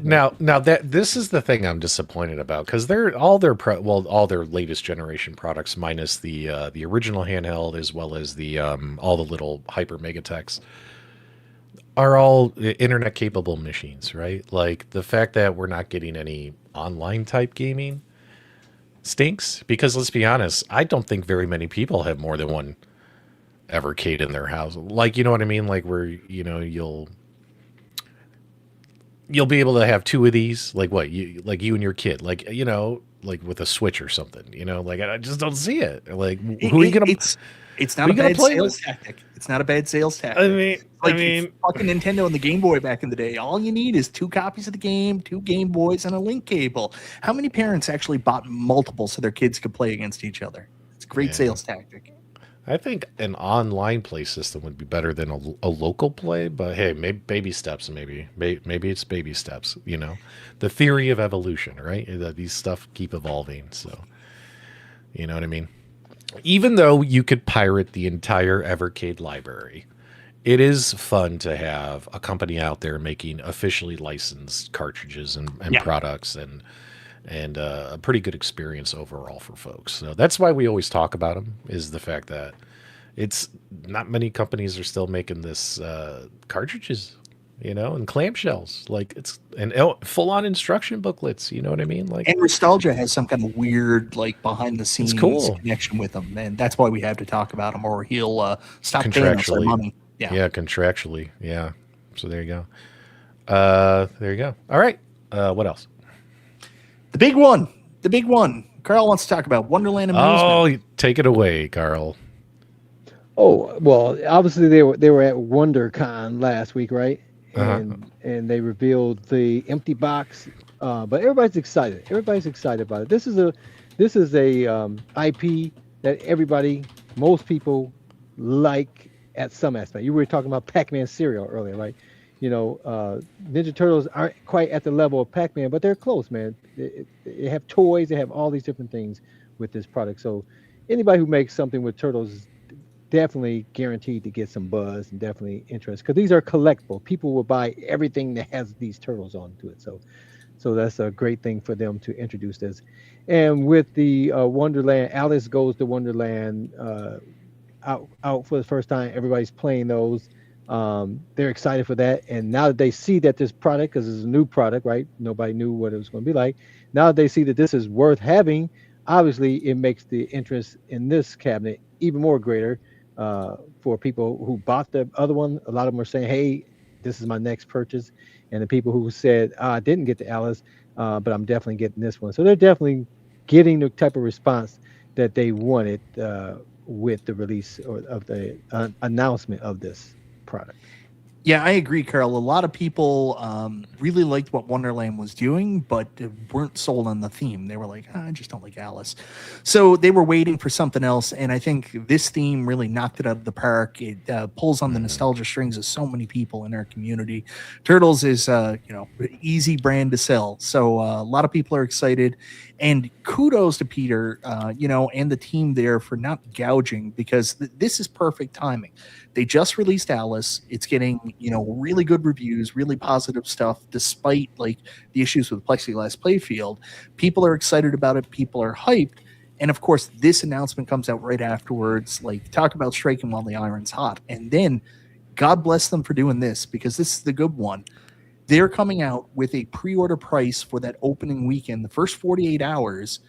Now that this is the thing I'm disappointed about, because all their latest generation products, minus the original handheld, as well as the all the little hyper megatechs, are all internet capable machines, right? Like, the fact that we're not getting any online type gaming stinks, because let's be honest, I don't think very many people have more than one Evercade in their house. Like, you know what I mean? Like, where, you'll be able to have 2 of these, like you and your kid, like, like with a Switch or something, like, I just don't see it. Like, who are you gonna? It's not a bad sales tactic. It's not a bad sales tactic. I mean, fucking Nintendo and the Game Boy back in the day. All you need is 2 copies of the game, 2 Game Boys, and a link cable. How many parents actually bought multiple so their kids could play against each other? It's a great sales tactic. I think an online play system would be better than a local play, but hey, maybe baby steps. Maybe it's baby steps. The theory of evolution, right? That these stuff keep evolving. So, you know what I mean? Even though you could pirate the entire Evercade library, it is fun to have a company out there making officially licensed cartridges and products, and a pretty good experience overall for folks. So that's why we always talk about them, is the fact that it's not many companies are still making this cartridges, and clamshells. Like, it's full-on instruction booklets. You know what I mean? Like, and Restalgia has some kind of weird, like, behind-the-scenes connection with them, and that's why we have to talk about him, or he'll stop paying us our money. Yeah, contractually. Yeah. So there you go. There you go. All right. What else? The big one. Carl wants to talk about Wonderland Amusements. Oh, take it away, Carl. Oh, well, obviously they were at WonderCon last week, right? And they revealed the empty box. But everybody's excited. Everybody's excited about it. This is a IP that most people like at some aspect. You were talking about Pac-Man cereal earlier, right? Ninja Turtles aren't quite at the level of Pac-Man, but they're close, man. They have toys. They have all these different things. with this product. So anybody who makes something with turtles is definitely guaranteed to get some buzz and definitely interest, because these are collectible. People will buy everything that has these turtles onto it. So that's a great thing for them to introduce this. And with the Wonderland, Alice Goes to Wonderland out for the first time. Everybody's playing those. They're excited for that. And now that they see that this product, because it's a new product, right? Nobody knew what it was going to be like. Now that they see that this is worth having, obviously it makes the interest in this cabinet even more greater for people who bought the other one. A lot of them are saying, hey, this is my next purchase. And the people who said, I didn't get the Alice, but I'm definitely getting this one. So they're definitely getting the type of response that they wanted with the release of the announcement of this product. Yeah, I agree, Carl. A lot of people really liked what Wonderland was doing, but weren't sold on the theme. They were like, I just don't like Alice. So they were waiting for something else, and I think this theme really knocked it out of the park. It pulls on the nostalgia strings of so many people in our community. Turtles is, easy brand to sell. So a lot of people are excited. And kudos to Peter, and the team there for not gouging, because this is perfect timing. They just released Alice. It's getting, really good reviews, really positive stuff, despite like the issues with plexiglass playfield. People are excited about it. People are hyped. And of course, this announcement comes out right afterwards. Like, talk about striking while the iron's hot. And then God bless them for doing this, because this is the good one. They're coming out with a pre-order price for that opening weekend, the first 48 hours,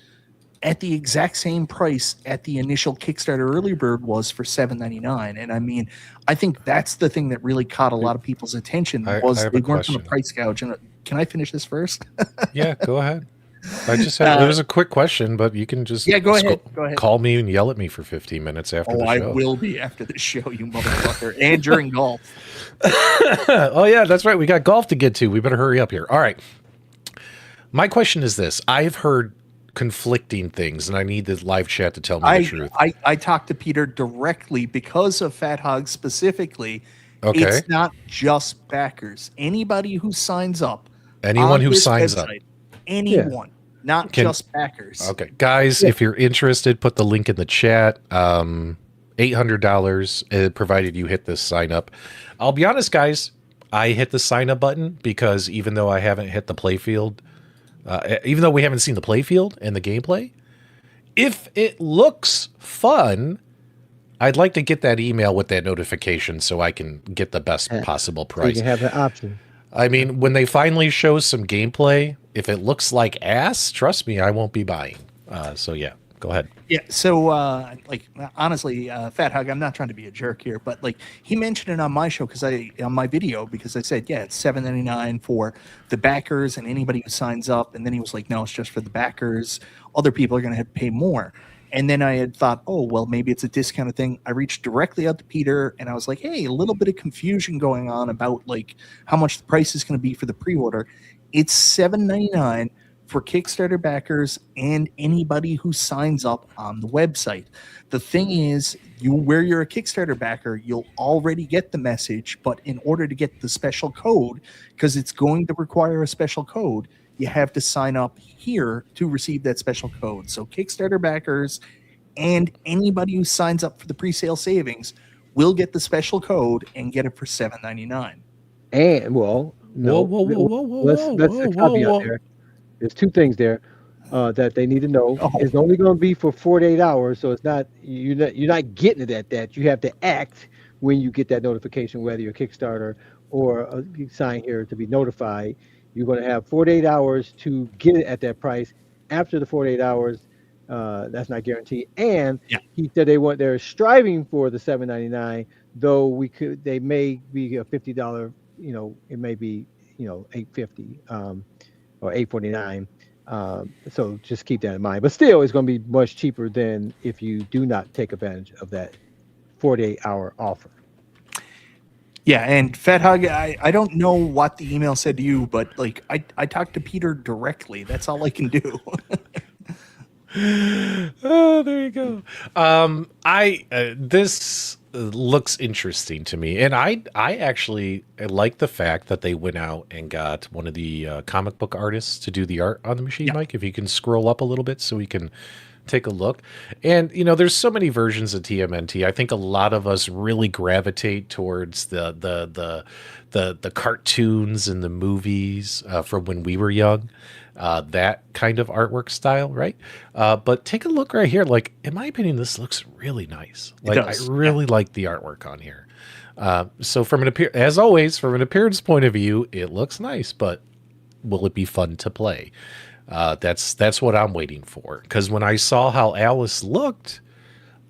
at the exact same price at the initial Kickstarter early bird was for $7.99. And I mean, I think that's the thing that really caught a lot of people's attention was they weren't going to price gouge. And can I finish this first? Yeah, go ahead. I just had it was a quick question, but you can just go ahead. Call me and yell at me for 15 minutes after the show. I will be after the show, you motherfucker, and during golf. Oh yeah, that's right. We got golf to get to. We better hurry up here. All right. My question is this: I've heard conflicting things, and I need the live chat to tell me the truth. I talked to Peter directly because of Fat Hog specifically. Okay. It's not just backers. Anybody who signs up. Anyone who signs up. Anyone. Not just backers. Okay. Guys, if you're interested, put the link in the chat. $800 provided you hit this sign up. I'll be honest, guys. I hit the sign up button because even though I haven't hit the playfield, even though we haven't seen the playfield and the gameplay, if it looks fun, I'd like to get that email with that notification so I can get the best possible price. So you have the option. I mean, when they finally show some gameplay, if it looks like ass, trust me, I won't be buying. So yeah, go ahead. Yeah. So honestly, Fat Hug, I'm not trying to be a jerk here, but like he mentioned it on my show on my video because I said, yeah, it's $7.99 for the backers and anybody who signs up. And then he was like, no, it's just for the backers. Other people are going to have to pay more. And then I had thought, oh, well, maybe it's a discounted thing. I reached directly out to Peter and I was like, hey, a little bit of confusion going on about like how much the price is going to be for the pre-order. It's $7.99 for Kickstarter backers and anybody who signs up on the website. The thing is, where you're a Kickstarter backer, you'll already get the message, but in order to get the special code, because it's going to require a special code, you have to sign up here to receive that special code. So Kickstarter backers and anybody who signs up for the pre-sale savings will get the special code and get it for $7.99. And well, no, let's caveat there. There's two things there that they need to know. It's only going to be for 48 hours, so it's not you're not getting it at that. You have to act when you get that notification, whether you're Kickstarter or you sign here to be notified. You're going to have 48 hours to get it at that price. After the 48 hours, that's not guaranteed. And he said they're striving for the $7.99, though they may be a $50. It may be $8.50 or $8.49. So just keep that in mind. But still, it's going to be much cheaper than if you do not take advantage of that 48-hour offer. Yeah, and Fat Hug, I don't know what the email said to you, but like I talked to Peter directly. That's all I can do. Oh, there you go. This looks interesting to me, and I actually like the fact that they went out and got one of the comic book artists to do the art on the machine, Mike. If you can scroll up a little bit so we can take a look. And there's so many versions of TMNT. I think a lot of us really gravitate towards the cartoons and the movies from when we were young. That kind of artwork style, right? But take a look right here. Like, in my opinion, this looks really nice. Like, I really like the artwork on here. So as always, from an appearance point of view, it looks nice, but will it be fun to play? That's what I'm waiting for. Because when I saw how Alice looked,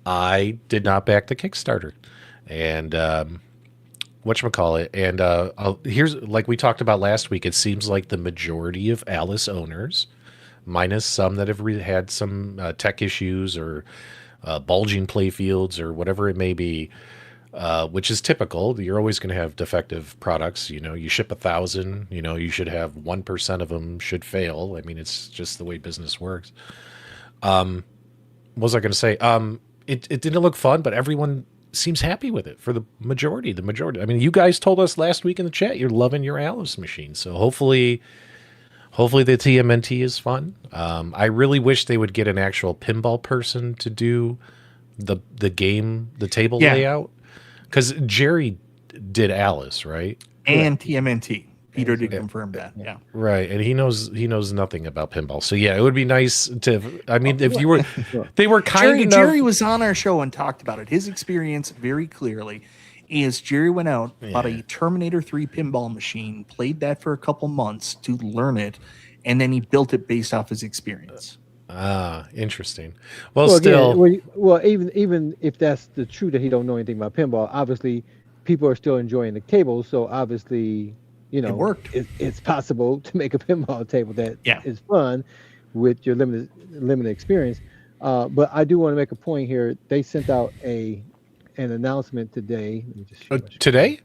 I did not back the Kickstarter. And whatchamacallit. And here's, like we talked about last week, it seems like the majority of Alice owners, minus some that have had some tech issues or bulging play fields or whatever it may be, which is typical. You're always going to have defective products. You ship 1,000, you should have 1% of them should fail. I mean, it's just the way business works. What was I going to say? It didn't look fun, but everyone seems happy with it for the majority. I mean, you guys told us last week in the chat you're loving your Alice machine. So hopefully the TMNT is fun. I really wish they would get an actual pinball person to do the table layout. Because Jerry did Alice, right? And TMNT. Peter did confirm that. Yeah. Right. And he knows nothing about pinball. So yeah, it would be nice to, I mean, if you were, they were kind enough. Jerry was on our show and talked about it. His experience very clearly is Jerry went out, bought a Terminator 3 pinball machine, played that for a couple months to learn it, and then he built it based off his experience. Interesting. Well, still, again, even if that's the truth that he don't know anything about pinball, obviously people are still enjoying the table. So obviously, it worked. It's possible to make a pinball table that is fun with your limited experience. But I do want to make a point here. They sent out an announcement today. Let me just today?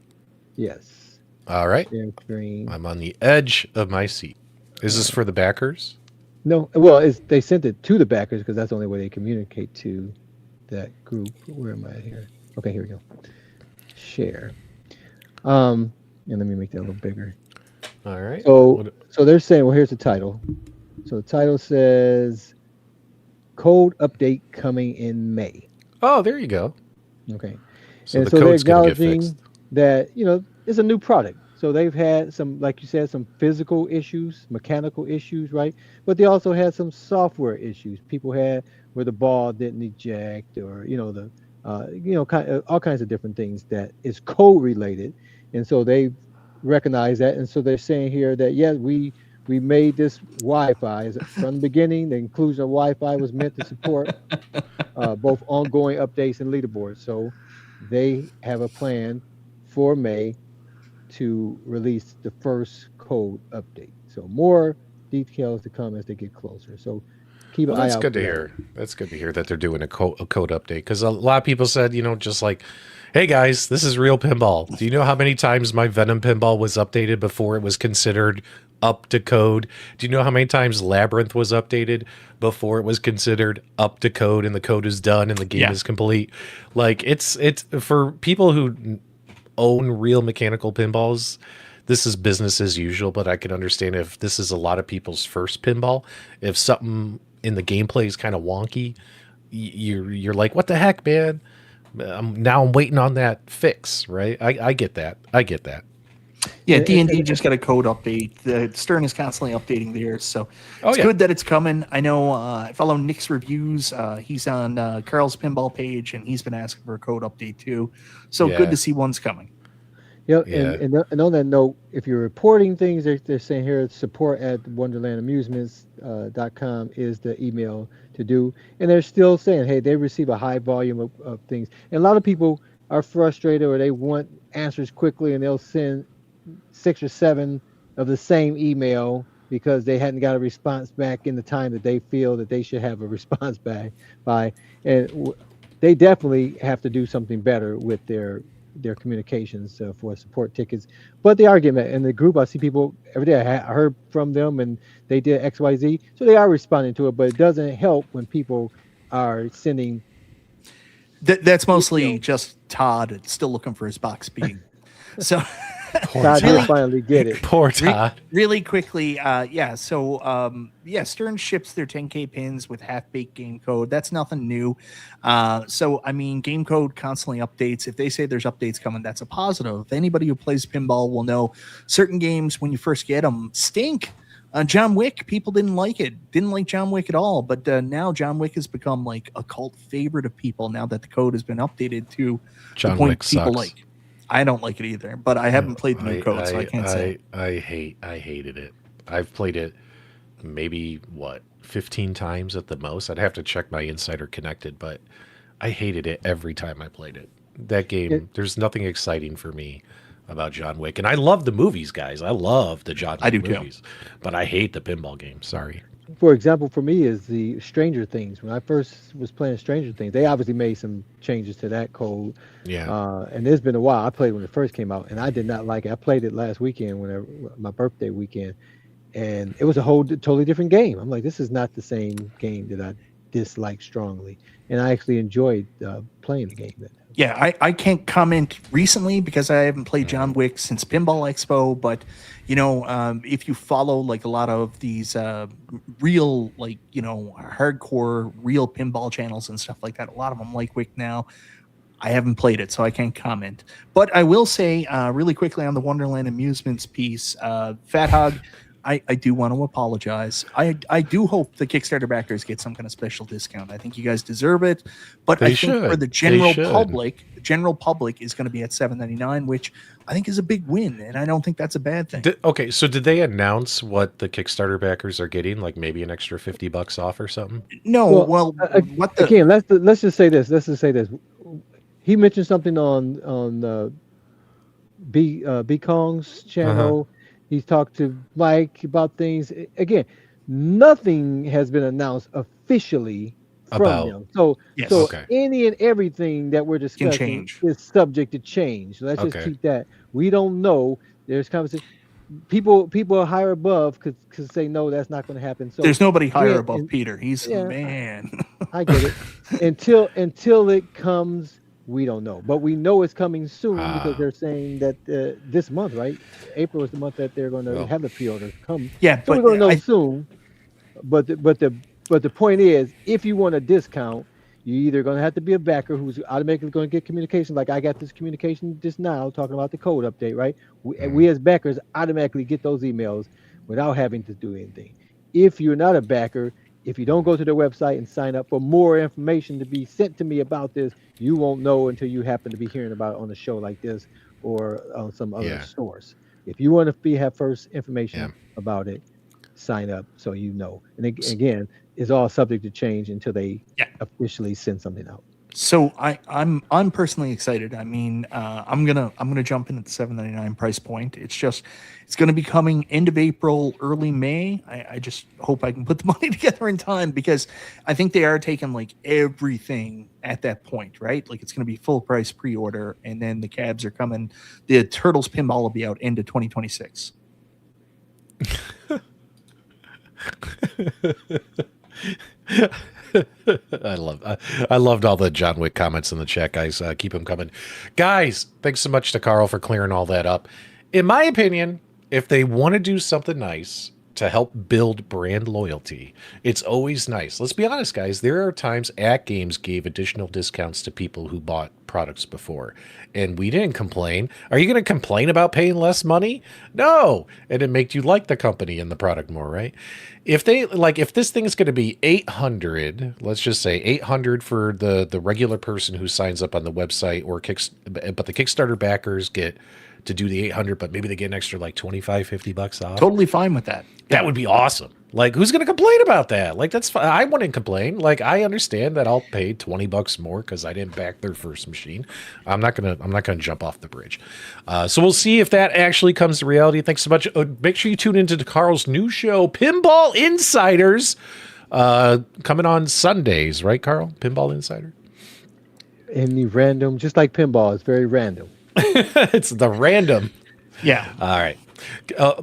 Yes. All right. I'm on the edge of my seat. Is this for the backers? No. Well, they sent it to the backers because that's the only way they communicate to that group. Where am I here? Okay, here we go. Share. And let me make that a little bigger. All right. So they're saying, well, here's the title. So the title says code update coming in May. Oh, there you go. Okay. So and the so they're code's going to get acknowledging fixed. that, it's a new product. So they've had some, like you said, some physical issues, mechanical issues, right? But they also had some software issues. People had where the ball didn't eject or, all kinds of different things that is code related. And so they recognize that. And so they're saying here that, we made this Wi-Fi from the beginning. The inclusion of Wi-Fi was meant to support both ongoing updates and leaderboards. So they have a plan for May to release the first code update. So more details to come as they get closer. So keep an eye out. That's good to hear. That's good to hear that they're doing a code update, because a lot of people said, just like, hey guys, this is real pinball. Do you know how many times my Venom pinball was updated before it was considered up to code? Do you know how many times Labyrinth was updated before it was considered up to code and the code is done and the game is complete? Like, it's for people who own real mechanical pinballs, this is business as usual, but I can understand if this is a lot of people's first pinball. If something in the gameplay is kind of wonky, you're like, what the heck, man? Now I'm waiting on that fix, right? I get that. Yeah, D&D just got a code update. Stern is constantly updating theirs, so it's good that it's coming. I know I follow Nick's reviews. He's on Carl's pinball page, and he's been asking for a code update too. So good to see one's coming. And on that note, if you're reporting things, they're saying here, support@wonderlandamusements.com is the email to do. And they're still saying, hey, they receive a high volume of things. And a lot of people are frustrated or they want answers quickly, and they'll send 6 or 7 of the same email because they hadn't got a response back in the time that they feel that they should have a response back by. And they definitely have to do something better with their communications for support tickets. But they are getting in the group. I see people every day. I heard from them and they did XYZ. So they are responding to it, but it doesn't help when people are sending. That's mostly just Todd still looking for his box speed. So Poor Todd Really? did finally get it. Poor Todd. Really quickly, Stern ships their 10K pins with half-baked game code. That's nothing new. So I mean, game code constantly updates. If they say there's updates coming, that's a positive. Anybody who plays pinball will know certain games when you first get them stink. John Wick, people didn't like it. Didn't like John Wick at all. But now John Wick has become like a cult favorite of people now that the code has been updated to John the point Wick people sucks. like. I don't like it either, but I haven't played the new code, so I can't say. I hated it. I've played it maybe 15 times at the most. I'd have to check my Insider Connected, but I hated it every time I played it. That game, there's nothing exciting for me about John Wick, and I love the movies, guys. I love the John Wick movies, but I hate the pinball game. Sorry. For example, for me is the Stranger Things. When I first was playing Stranger Things, they obviously made some changes to that code. Yeah. And it's been a while. I played when it first came out, and I did not like it. I played it last weekend, my birthday weekend, and it was a totally different game. I'm like, this is not the same game that I dislike strongly, and I actually enjoyed playing the game. Yeah, I can't comment recently because I haven't played John Wick since Pinball Expo, but if you follow like a lot of these real hardcore real pinball channels and stuff like that, a lot of them like Wick now. I haven't played it, so I can't comment. But I will say really quickly on the Wonderland Amusements piece, Fat Hog, I do want to apologize. I do hope the Kickstarter backers get some kind of special discount. I think you guys deserve it, but I think for the general public is going to be at $7.99, which I think is a big win, and I don't think that's a bad thing. Okay, so did they announce what the Kickstarter backers are getting? Like maybe an extra $50 off or something? No. Again, let's just say this. Let's just say this. He mentioned something on B Kong's channel. He's talked to Mike about things. Again, nothing has been announced officially from them. So any and everything that we're discussing is subject to change. Let's just keep that. We don't know. There's conversation. People are higher above could say no, that's not going to happen. So there's nobody higher above Peter. He's the man. I get it. Until it comes. We don't know, but we know it's coming soon because they're saying that this month, right? April is the month that they're going to have the pre-order come. Yeah, so we're going to know soon. But the point is, if you want a discount, you're either going to have to be a backer who's automatically going to get communication. Like I got this communication just now talking about the code update, right? We as backers automatically get those emails without having to do anything. If you're not a backer, if you don't go to their website and sign up for more information to be sent to me about this, you won't know until you happen to be hearing about it on a show like this or on some other source. If you want to have first information about it, sign up so you know. And again, it's all subject to change until they officially send something out. So I'm personally excited. I mean, I'm gonna jump in at the $7.99 price point. It's gonna be coming end of April, early May. I just hope I can put the money together in time because I think they are taking like everything at that point, right? Like it's gonna be full price pre-order, and then the cabs are coming. The Turtles pinball will be out end of 2026. I loved all the John Wick comments in the chat, guys. Keep them coming. Guys, thanks so much to Carl for clearing all that up. In my opinion, if they want to do something nice to help build brand loyalty, it's always nice. Let's be honest, guys. There are times AtGames gave additional discounts to people who bought products before, and we didn't complain. Are you going to complain about paying less money? No. And it makes you like the company and the product more, right? If this thing is going to be 800, let's just say 800 for the regular person who signs up on the website, but the Kickstarter backers get to do the 800, but maybe they get an extra like $25-$50 off. Totally fine with that. That would be awesome. Like, who's going to complain about that? Like, that's fine. I wouldn't complain. Like, I understand that I'll pay $20 more because I didn't back their first machine. I'm not gonna jump off the bridge. So we'll see if that actually comes to reality. Thanks so much. Make sure you tune into Carl's new show, Pinball Insiders, coming on Sundays, right, Carl? Pinball Insider. Any random, just like pinball, it's very random. It's the random. Yeah. All right.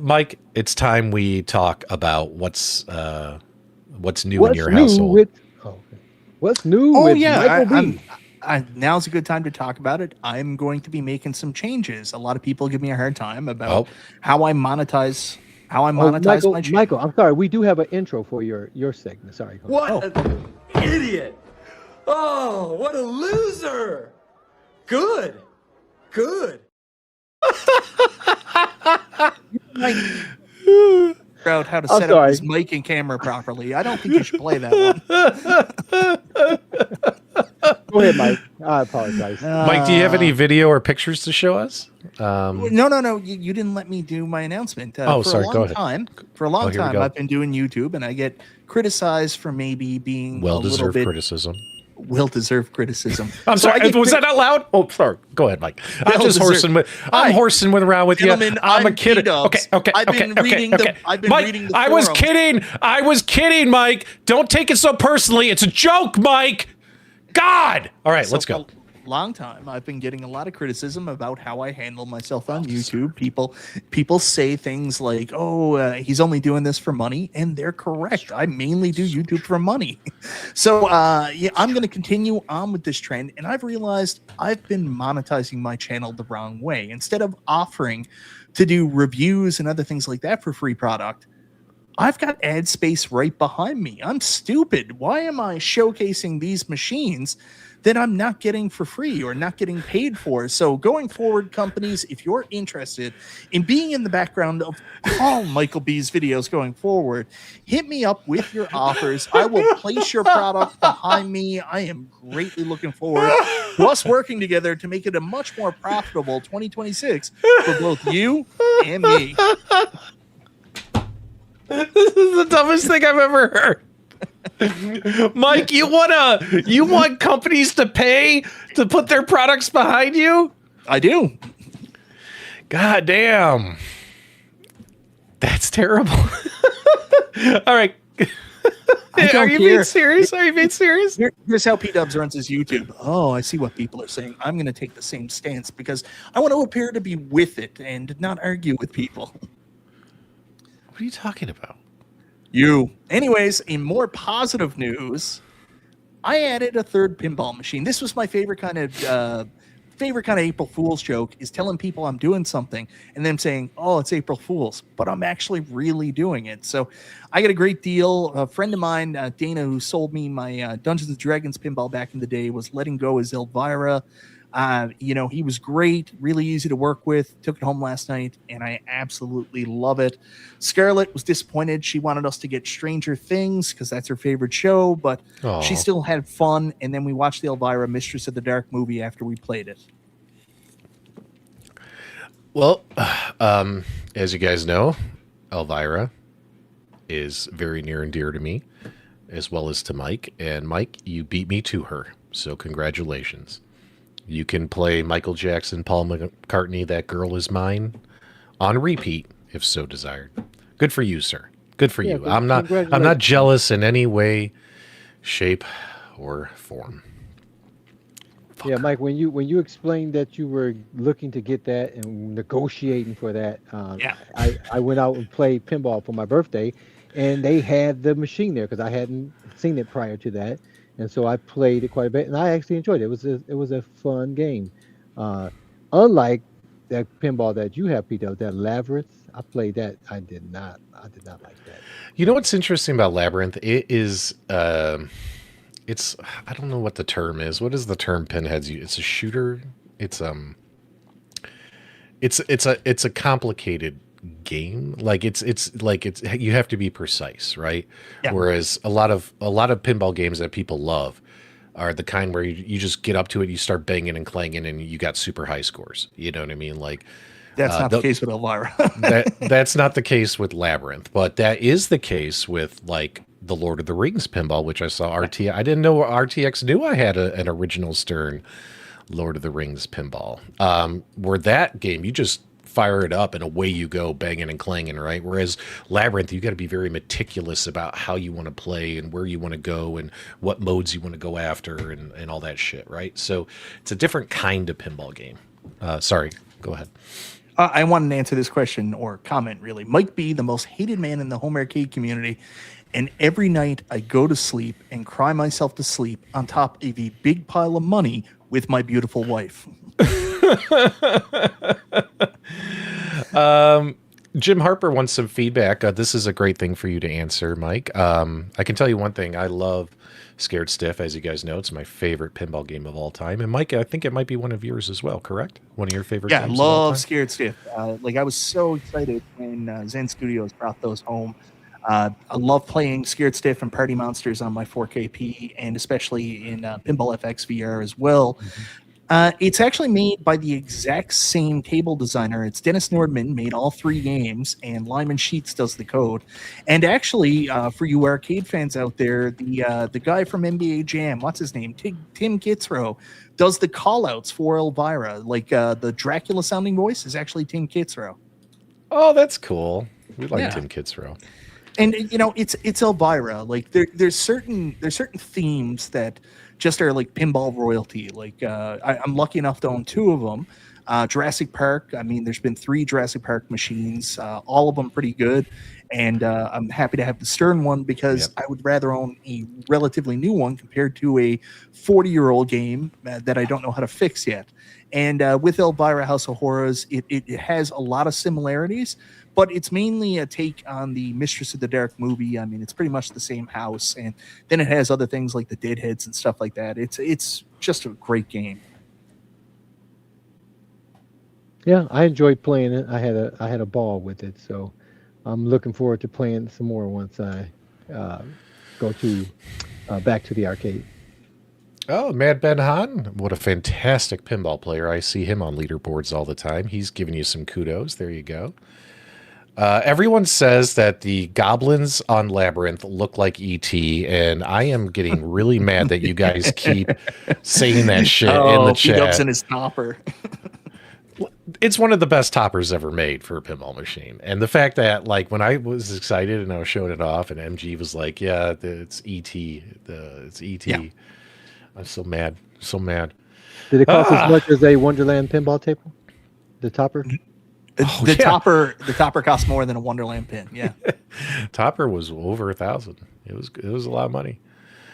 Mike, it's time we talk about what's new in your household. What's new with Michael B? now's a good time to talk about it. I'm going to be making some changes. A lot of people give me a hard time about how I monetize my channel. Michael, I'm sorry. We do have an intro for your segment. Sorry. What an idiot! Oh, what a loser! Good. Out how to set up his mic and camera properly. I don't think you should play that one. Go ahead, Mike. I apologize. Mike, do you have any video or pictures to show us? No. You didn't let me do my announcement. Sorry. Go ahead. For a long time, I've been doing YouTube, and I get criticized for maybe being well-deserved criticism. Well-deserved criticism. I'm sorry. Was that out loud? Oh, sorry. Go ahead, Mike. I'm just horsing around with you. I'm a kid. Okay. I've been reading the I was kidding. I was kidding, Mike. Don't take it so personally. It's a joke, Mike. God. All right, let's go. Long time I've been getting a lot of criticism about how I handle myself on YouTube. People say things like, he's only doing this for money, and they're correct. I mainly do YouTube for money. So I'm going to continue on with this trend, and I've realized I've been monetizing my channel the wrong way. Instead of offering to do reviews and other things like that for free product, I've got ad space right behind me. I'm stupid. Why am I showcasing these machines that I'm not getting for free or not getting paid for? So going forward, companies, if you're interested in being in the background of all Michael B's videos going forward, hit me up with your offers. I will place your product behind me. I am greatly looking forward to us working together to make it a much more profitable 2026 for both you and me. This is the dumbest thing I've ever heard. Mike, you want companies to pay to put their products behind you? I do. God damn. That's terrible. All right. Are you being serious? Here's how PDubs runs his YouTube. Oh, I see what people are saying. I'm going to take the same stance because I want to appear to be with it and not argue with people. What are you talking about? You. Anyways, in more positive news, I added a third pinball machine. This was my favorite kind of April Fool's joke, is telling people I'm doing something and them saying, oh, it's April Fool's, but I'm actually really doing it. So I got a great deal. A friend of mine, Dana, who sold me my Dungeons & Dragons pinball back in the day, was letting go as Elvira. He was great, really easy to work with. Took it home last night, and I absolutely love it. Scarlett was disappointed. She wanted us to get Stranger Things because that's her favorite show, but she still had fun. And then we watched the Elvira Mistress of the Dark movie after we played it. Well, as you guys know, Elvira is very near and dear to me, as well as to Mike. And Mike, you beat me to her, so congratulations. You can play Michael Jackson, Paul McCartney, That Girl Is Mine on repeat, if so desired. Good for you, sir. Good for you. I'm not jealous in any way, shape, or form. Yeah, Mike, when you explained that you were looking to get that and negotiating for that, I went out and played pinball for my birthday, and they had the machine there because I hadn't seen it prior to that. And so I played it quite a bit, and I actually enjoyed it. It was a fun game. Unlike that pinball that you have, Peter, that Labyrinth, I played that. I did not like that. You know what's interesting about Labyrinth? It is, it's, I don't know what the term is. What is the term Pinheads use? It's a shooter. It's a complicated game. Like it's you have to be precise, right? Yeah. Whereas a lot of pinball games that people love are the kind where you just get up to it, you start banging and clanging, and you got super high scores. You know what I mean? Like that's not the case with Elvira. that's not the case with Labyrinth, but that is the case with like the Lord of the Rings pinball, which I saw RTX. I didn't know RTX knew I had an original Stern Lord of the Rings pinball. Where that game, you just fire it up and away you go, banging and clanging, right? Whereas Labyrinth, you got to be very meticulous about how you want to play and where you want to go and what modes you want to go after and all that shit, right? So it's a different kind of pinball game. Sorry, go ahead. I wanted to answer this question or comment, really. Mike B, the most hated man in the home arcade community. And every night I go to sleep and cry myself to sleep on top of a big pile of money with my beautiful wife. Jim Harper wants some feedback. This is a great thing for you to answer, Mike. I can tell you one thing. I love Scared Stiff. As you guys know, it's my favorite pinball game of all time. And Mike, I think it might be one of yours as well, correct? One of your favorite games Yeah, I of all time? love Scared Stiff. Like, I was so excited when Zen Studios brought those home. I love playing Scared Stiff and Party Monsters on my 4KP, and especially in Pinball FX VR as well. It's actually made by the exact same table designer. It's Dennis Nordman, made all 3 games, and Lyman Sheets does the code. And actually, for you arcade fans out there, the guy from NBA Jam, what's his name? Tim Kitzrow, does the call-outs for Elvira. Like, the Dracula-sounding voice is actually Tim Kitzrow. Oh, that's cool. We like Tim Kitzrow. And it's Elvira. Like there's certain themes that just are like pinball royalty. Like I'm lucky enough to own 2 of them. Jurassic Park. I mean, there's been 3 Jurassic Park machines, all of them pretty good. And I'm happy to have the Stern one because I would rather own a relatively new one compared to a 40-year-old game that I don't know how to fix yet. And with Elvira House of Horrors, it has a lot of similarities, but it's mainly a take on the Mistress of the Dark movie. I mean, it's pretty much the same house, and then it has other things like the Deadheads and stuff like that. It's just a great game. Yeah, I enjoyed playing it. I had a ball with it, so I'm looking forward to playing some more once I go to back to the arcade. Oh, Mad Ben Han, what a fantastic pinball player. I see him on leaderboards all the time. He's giving you some kudos. There you go. Everyone says that the goblins on Labyrinth look like E.T., and I am getting really mad that you guys keep saying that shit in the chat. PDubs in his topper. It's one of the best toppers ever made for a pinball machine. And the fact that, like, when I was excited and I was showing it off, and MG was like, yeah, it's E.T. It's E.T. Yeah. I'm so mad. So mad. Did it cost as much as a Wonderland pinball table? The topper? The topper costs more than a Wonderland pin. Yeah. Topper was over $1,000. It was a lot of money.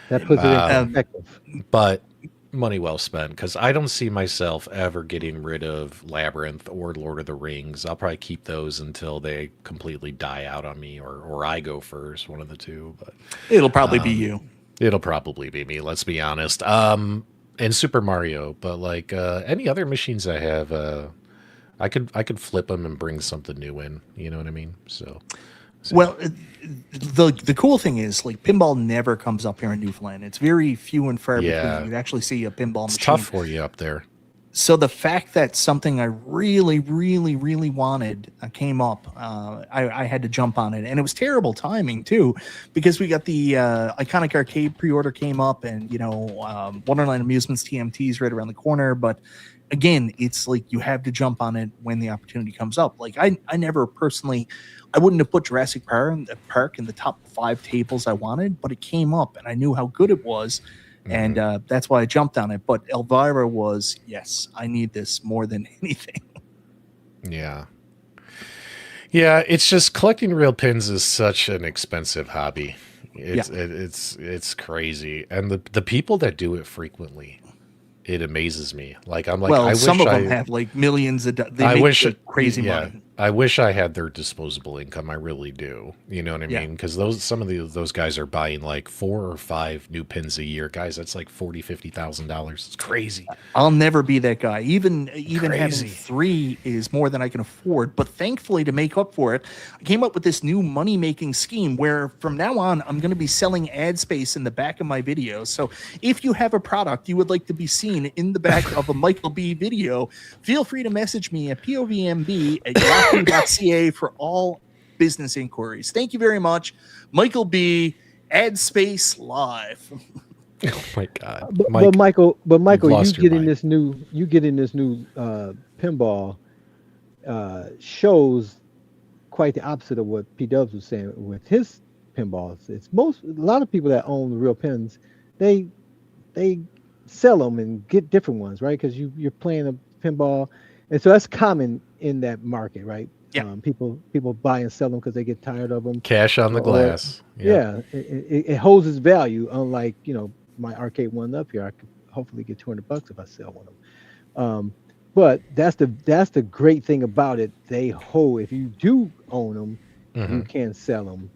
That puts it in perspective. But money well spent, because I don't see myself ever getting rid of Labyrinth or Lord of the Rings. I'll probably keep those until they completely die out on me, or I go first, one of the two. But it'll probably be you. It'll probably be me, let's be honest. And Super Mario, but like any other machines I have, I could flip them and bring something new in. You know what I mean? So. Well, the cool thing is, like, pinball never comes up here in Newfoundland. It's very few and far between. You actually see a pinball machine. It's tough for you up there. So the fact that something I really, really, really wanted came up, I had to jump on it. And it was terrible timing, too, because we got the Iconic Arcade pre-order came up, and, Wonderland Amusements TMNT is right around the corner. But again, it's like you have to jump on it when the opportunity comes up. Like, I never personally, I wouldn't have put Jurassic Park in the top 5 tables I wanted, but it came up, and I knew how good it was. And that's why I jumped on it. But Elvira was, yes, I need this more than anything. Yeah. Yeah, it's just collecting real pins is such an expensive hobby. It's crazy. And the people that do it frequently, it amazes me. Like, I'm like, well, I wish some of them have like millions of crazy money. I wish I had their disposable income. I really do. You know what I mean? Because some of those guys are buying like 4 or 5 new pins a year. Guys, that's like $40,000-$50,000. It's crazy. I'll never be that guy. Even having 3 is more than I can afford. But thankfully, to make up for it, I came up with this new money-making scheme where from now on, I'm going to be selling ad space in the back of my videos. So if you have a product you would like to be seen in the back of a Michael B video, feel free to message me at povmb@yahoo.ca for all business inquiries. Thank you very much, Michael B. Ad Space Live. Oh my God, but Michael, you getting this new pinball shows quite the opposite of what PDubs was saying with his pinballs. It's a lot of people that own the real pins, they sell them and get different ones, right? Because you're playing a pinball And so that's common in that market, right? Yeah. People buy and sell them because they get tired of them. Cash on the glass. Yeah, it holds its value. Unlike my arcade one up here, I could hopefully get $200 if I sell one of them. But that's the great thing about it. They hold. If you do own them, you can sell them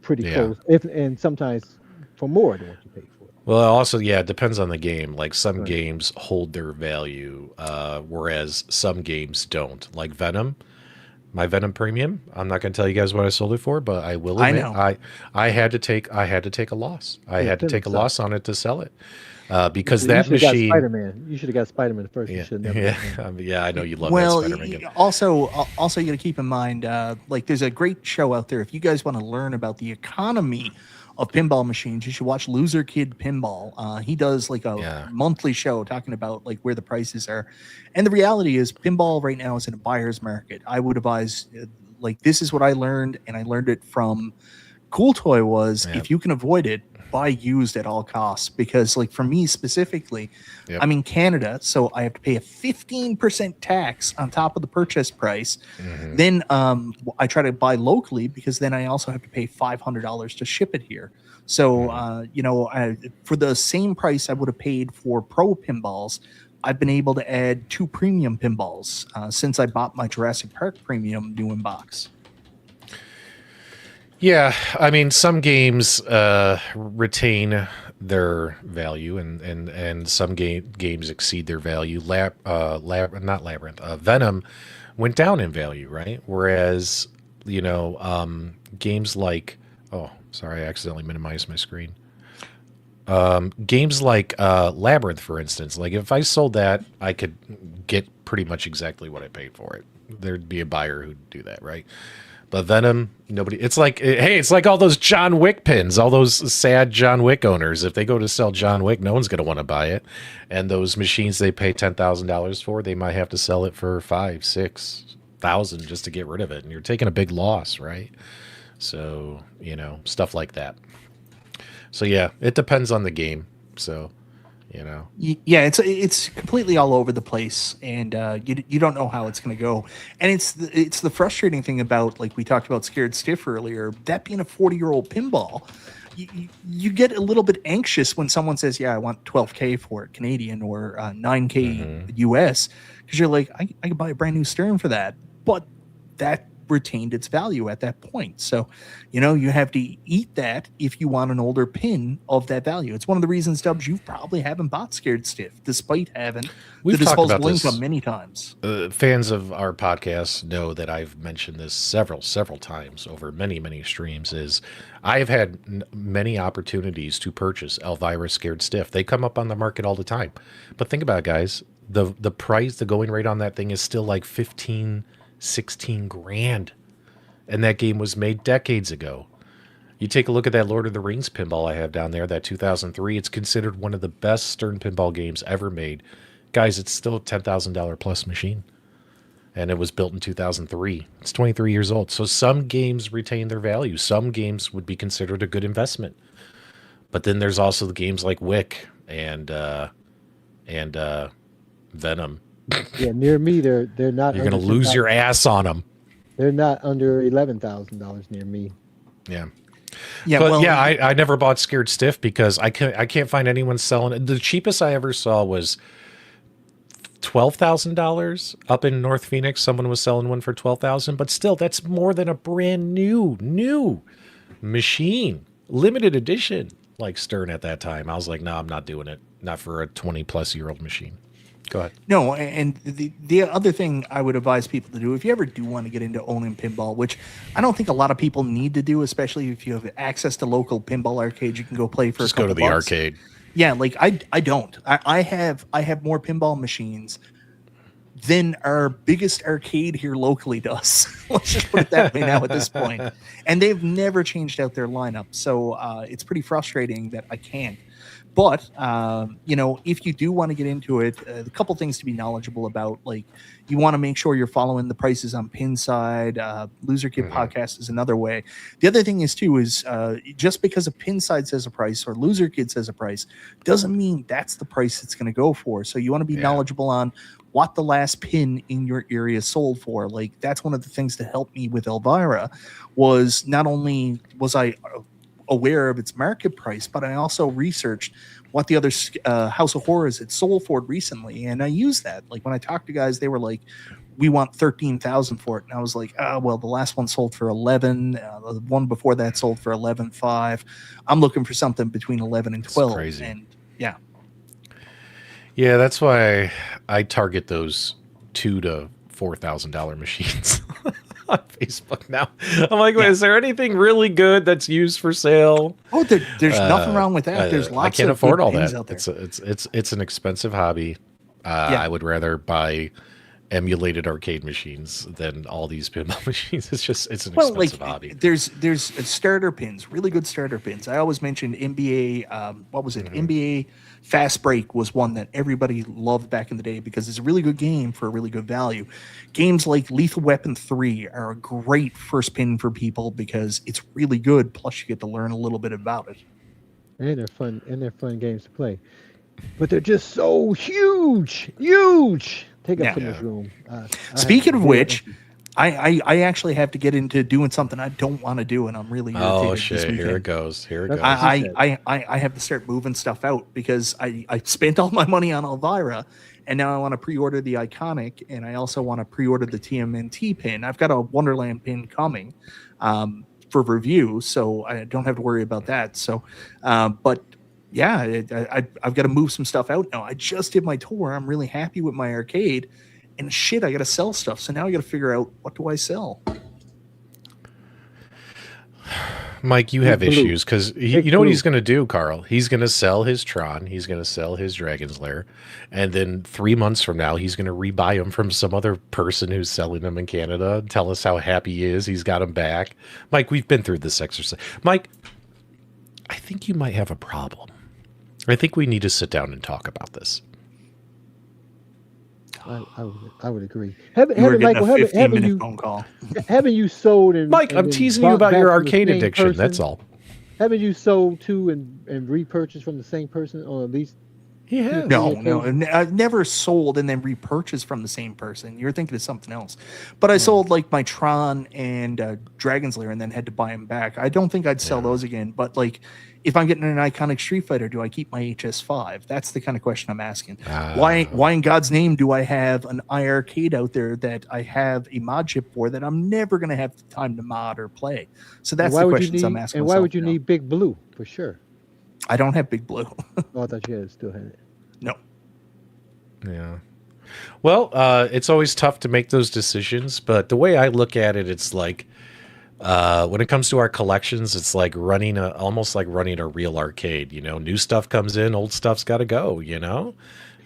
pretty close. And sometimes for more than what you paid for. Well, also, it depends on the game. Like some games hold their value, whereas some games don't. Like Venom, my Venom Premium. I'm not going to tell you guys what I sold it for, but I will admit I had to take a loss. I had to take a loss on it to sell it. Because that machine. Spider-Man. You should have got Spider-Man first. Yeah, you should never I know you love that Spider-Man game. Also, you got to keep in mind, like there's a great show out there. If you guys want to learn about the economy of pinball machines, you should watch Loser Kid Pinball. He does like a monthly show talking about like where the prices are. And the reality is pinball right now is in a buyer's market. I would advise like this is what I learned, and I learned it from Cool Toy was if you can avoid it, buy used at all costs. Because like for me specifically, I'm in Canada, so I have to pay a 15% tax on top of the purchase price. Then I try to buy locally because then I also have to pay $500 to ship it here. So for the same price I would have paid for pro pinballs, I've been able to add 2 premium pinballs since I bought my Jurassic Park premium new in box. Yeah, I mean, some games retain their value, and some games exceed their value. Venom went down in value, right? Whereas, games like, I accidentally minimized my screen. Games like Labyrinth, for instance, like if I sold that, I could get pretty much exactly what I paid for it. There'd be a buyer who'd do that, right? But Venom, nobody. It's like all those John Wick pins, all those sad John Wick owners. If they go to sell John Wick, no one's going to want to buy it. And those machines they pay $10,000 for, they might have to sell it for $5,000-$6,000 just to get rid of it. And you're taking a big loss, right? So stuff like that. So it depends on the game. So. It's completely all over the place, and you don't know how it's going to go. And it's the frustrating thing about, like we talked about Scared Stiff earlier, that being a 40-year-old pinball, you get a little bit anxious when someone says, I want $12K for it, Canadian, or $9K US, because you're like, I could buy a brand new Stern for that, but that retained its value at that point. So, you have to eat that if you want an older pin of that value. It's one of the reasons, Dubs, you probably haven't bought Scared Stiff, despite having the disposable income many times. Fans of our podcast know that I've mentioned this several times over many, many streams, is I've had many opportunities to purchase Elvira Scared Stiff. They come up on the market all the time. But think about it, guys. The price, the going rate on that thing is still like 15, 16 grand, and that game was made decades ago. You take a look at that Lord of the Rings pinball I have down there, that 2003. It's considered one of the best Stern pinball games ever made. Guys, it's still a $10,000 plus machine, and it was built in 2003. It's 23 years old. So some games retain their value. Some games would be considered a good investment. But then there's also the games like Wick and Venom. Near me, they're not. You're going to lose your ass on them. They're not under $11,000 near me. Yeah. I never bought Scared Stiff because I can't find anyone selling it. The cheapest I ever saw was $12,000 up in North Phoenix. Someone was selling one for $12,000, but still, that's more than a brand new machine, limited edition, like Stern at that time. I was like, no, I'm not doing it. Not for a 20-plus-year-old machine. Go ahead. No, and the other thing I would advise people to do, if you ever do want to get into owning pinball, which I don't think a lot of people need to do, especially if you have access to local pinball arcades, you can go play for just a couple go to the bucks. Arcade. Yeah, like I don't. I have more pinball machines than our biggest arcade here locally does. Let's just put it that way now at this point. And they've never changed out their lineup, so it's pretty frustrating that I can't. But, if you do want to get into it, a couple things to be knowledgeable about, like you want to make sure you're following the prices on Pinside. Loser Kid Podcast is another way. The other thing is, too, is just because a Pinside says a price or Loser Kid says a price doesn't mean that's the price it's going to go for. So you want to be knowledgeable on what the last pin in your area sold for. Like, that's one of the things that helped me with Elvira, was not only was I aware of its market price, but I also researched what the other House of Horrors had sold for recently, and I used that. Like, when I talked to guys, they were like, we want 13,000 for it, and I was like, well, the last one sold for 11, the one before that sold for 11.5. I'm looking for something between 11 and 12. That's crazy. And yeah, that's why I target those $2,000 to $4,000 machines on Facebook now. I'm like, is there anything really good that's used for sale? Oh, there's nothing wrong with that. There's lots. I can't afford all pins that. Out there. It's an expensive hobby. I would rather buy emulated arcade machines than all these pinball machines. It's an expensive hobby. There's starter pins, really good starter pins. I always mentioned NBA. What was it? NBA Fast Break was one that everybody loved back in the day because it's a really good game for a really good value. Games like Lethal Weapon 3 are a great first pin for people because it's really good. Plus, you get to learn a little bit about it. And they're fun. And they're fun games to play. But they're just so huge. Take up so much room. Speaking of which, I actually have to get into doing something I don't want to do, and I'm really irritated. Oh shit! Here it goes. I have to start moving stuff out because I spent all my money on Elvira, and now I want to pre-order the Iconic, and I also want to pre-order the TMNT pin. I've got a Wonderland pin coming for review, so I don't have to worry about that. So, but. Yeah, I've got to move some stuff out now. I just did my tour. I'm really happy with my arcade. And shit, I got to sell stuff. So now I got to figure out, what do I sell? Mike, you have issues because you know what he's going to do, Carl? He's going to sell his Tron. He's going to sell his Dragon's Lair. And then 3 months from now, he's going to rebuy them from some other person who's selling them in Canada and tell us how happy he is. He's got them back. Mike, we've been through this exercise. Mike, I think you might have a problem. I think we need to sit down and talk about this. I would agree. Phone call. Haven't you sold and Mike, I'm teasing you about your arcade addiction. Person? That's all. Haven't you sold to and repurchased from the same person, or at least? Yeah. No, I've never sold and then repurchased from the same person. You're thinking of something else. But I sold like my Tron and Dragon's Lair and then had to buy them back. I don't think I'd sell those again. But like, if I'm getting an Iconic Street Fighter, do I keep my HS5? That's the kind of question I'm asking. Why in God's name do I have an iArcade out there that I have a mod chip for that I'm never going to have the time to mod or play? So that's the questions I'm asking. And why would you need Big Blue for sure? I don't have Big Blue. Oh, I thought you still had it. No. Yeah. Well, it's always tough to make those decisions, but the way I look at it, it's like when it comes to our collections, it's like almost like running a real arcade. You know, new stuff comes in, old stuff's got to go. You know,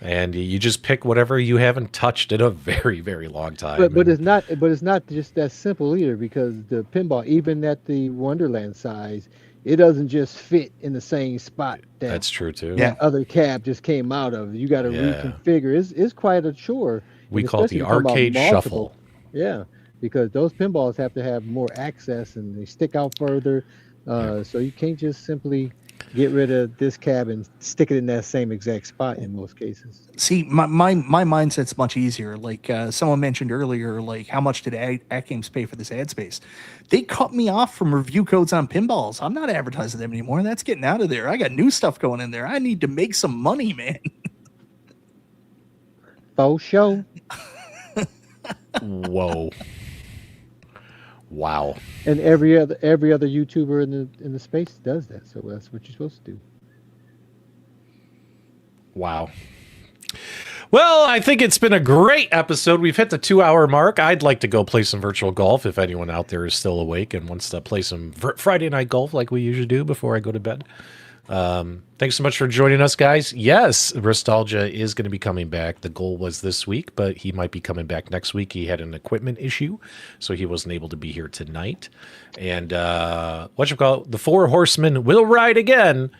and you just pick whatever you haven't touched in a very, very long time. But it's not. But it's not just that simple either, because the pinball, even at the Wonderland size, it doesn't just fit in the same spot. That's true too. That other cab just came out of. You got to reconfigure. It's quite a chore. We call it the arcade shuffle. Yeah, because those pinballs have to have more access and they stick out further. So you can't just simply get rid of this cab and stick it in that same exact spot in most cases. See, my mindset's much easier. Like someone mentioned earlier, like how much did AtGames pay for this ad space? They cut me off from review codes on pinballs. I'm not advertising them anymore. That's getting out of there. I got new stuff going in there. I need to make some money, man. Faux show. Whoa. Wow. And every other YouTuber in the space does that. So that's what you're supposed to do. Wow. Well, I think it's been a great episode. We've hit the 2-hour mark. I'd like to go play some virtual golf if anyone out there is still awake and wants to play some Friday night golf like we usually do before I go to bed. Thanks so much for joining us, guys. Yes, Restalgia is going to be coming back. The goal was this week, but he might be coming back next week. He had an equipment issue, so he wasn't able to be here tonight. And the Four Horsemen will ride again.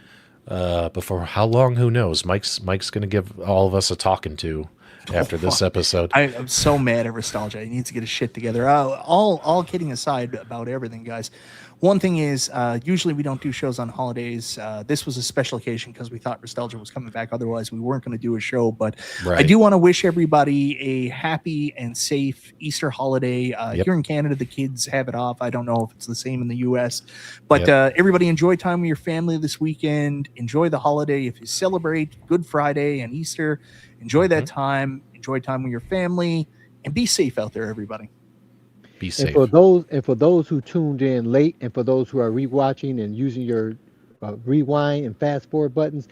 Before how long, who knows? Mike's going to give all of us a talking to after this episode. I'm so mad at Restalgia. He needs to get his shit together. All kidding aside about everything, guys. One thing is, usually we don't do shows on holidays. This was a special occasion because we thought Restalgia was coming back. Otherwise, we weren't going to do a show. But I do want to wish everybody a happy and safe Easter holiday. Here in Canada, the kids have it off. I don't know if it's the same in the U.S. But everybody enjoy time with your family this weekend. Enjoy the holiday. If you celebrate Good Friday and Easter, enjoy that time. Enjoy time with your family. And be safe out there, everybody. Be safe. And for those who tuned in late, and for those who are rewatching and using your rewind and fast forward buttons,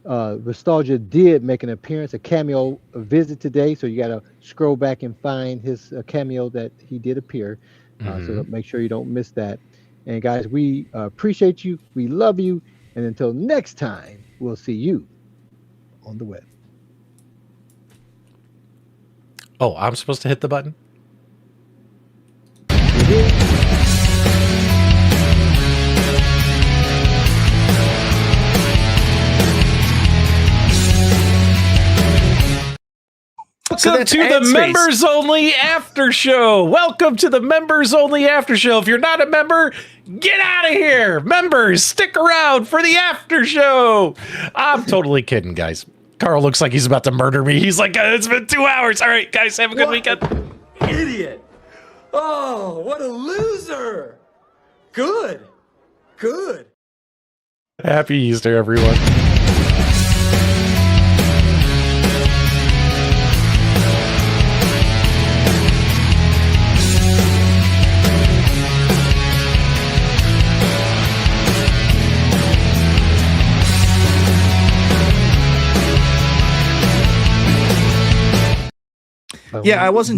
Restalgia did make an appearance, a cameo visit today. So you got to scroll back and find his cameo that he did appear. So make sure you don't miss that. And guys, we appreciate you. We love you. And until next time, we'll see you on the web. Oh, I'm supposed to hit the button? Welcome to the members only after show. Welcome to the members only after show. If you're not a member, get out of here. Members, stick around for the after show. I'm totally kidding, guys. Carl looks like he's about to murder me. He's like, it's been 2 hours. All right, guys, have a good weekend. Idiot. Oh, what a loser. Good. Happy Easter, everyone. Yeah, I wasn't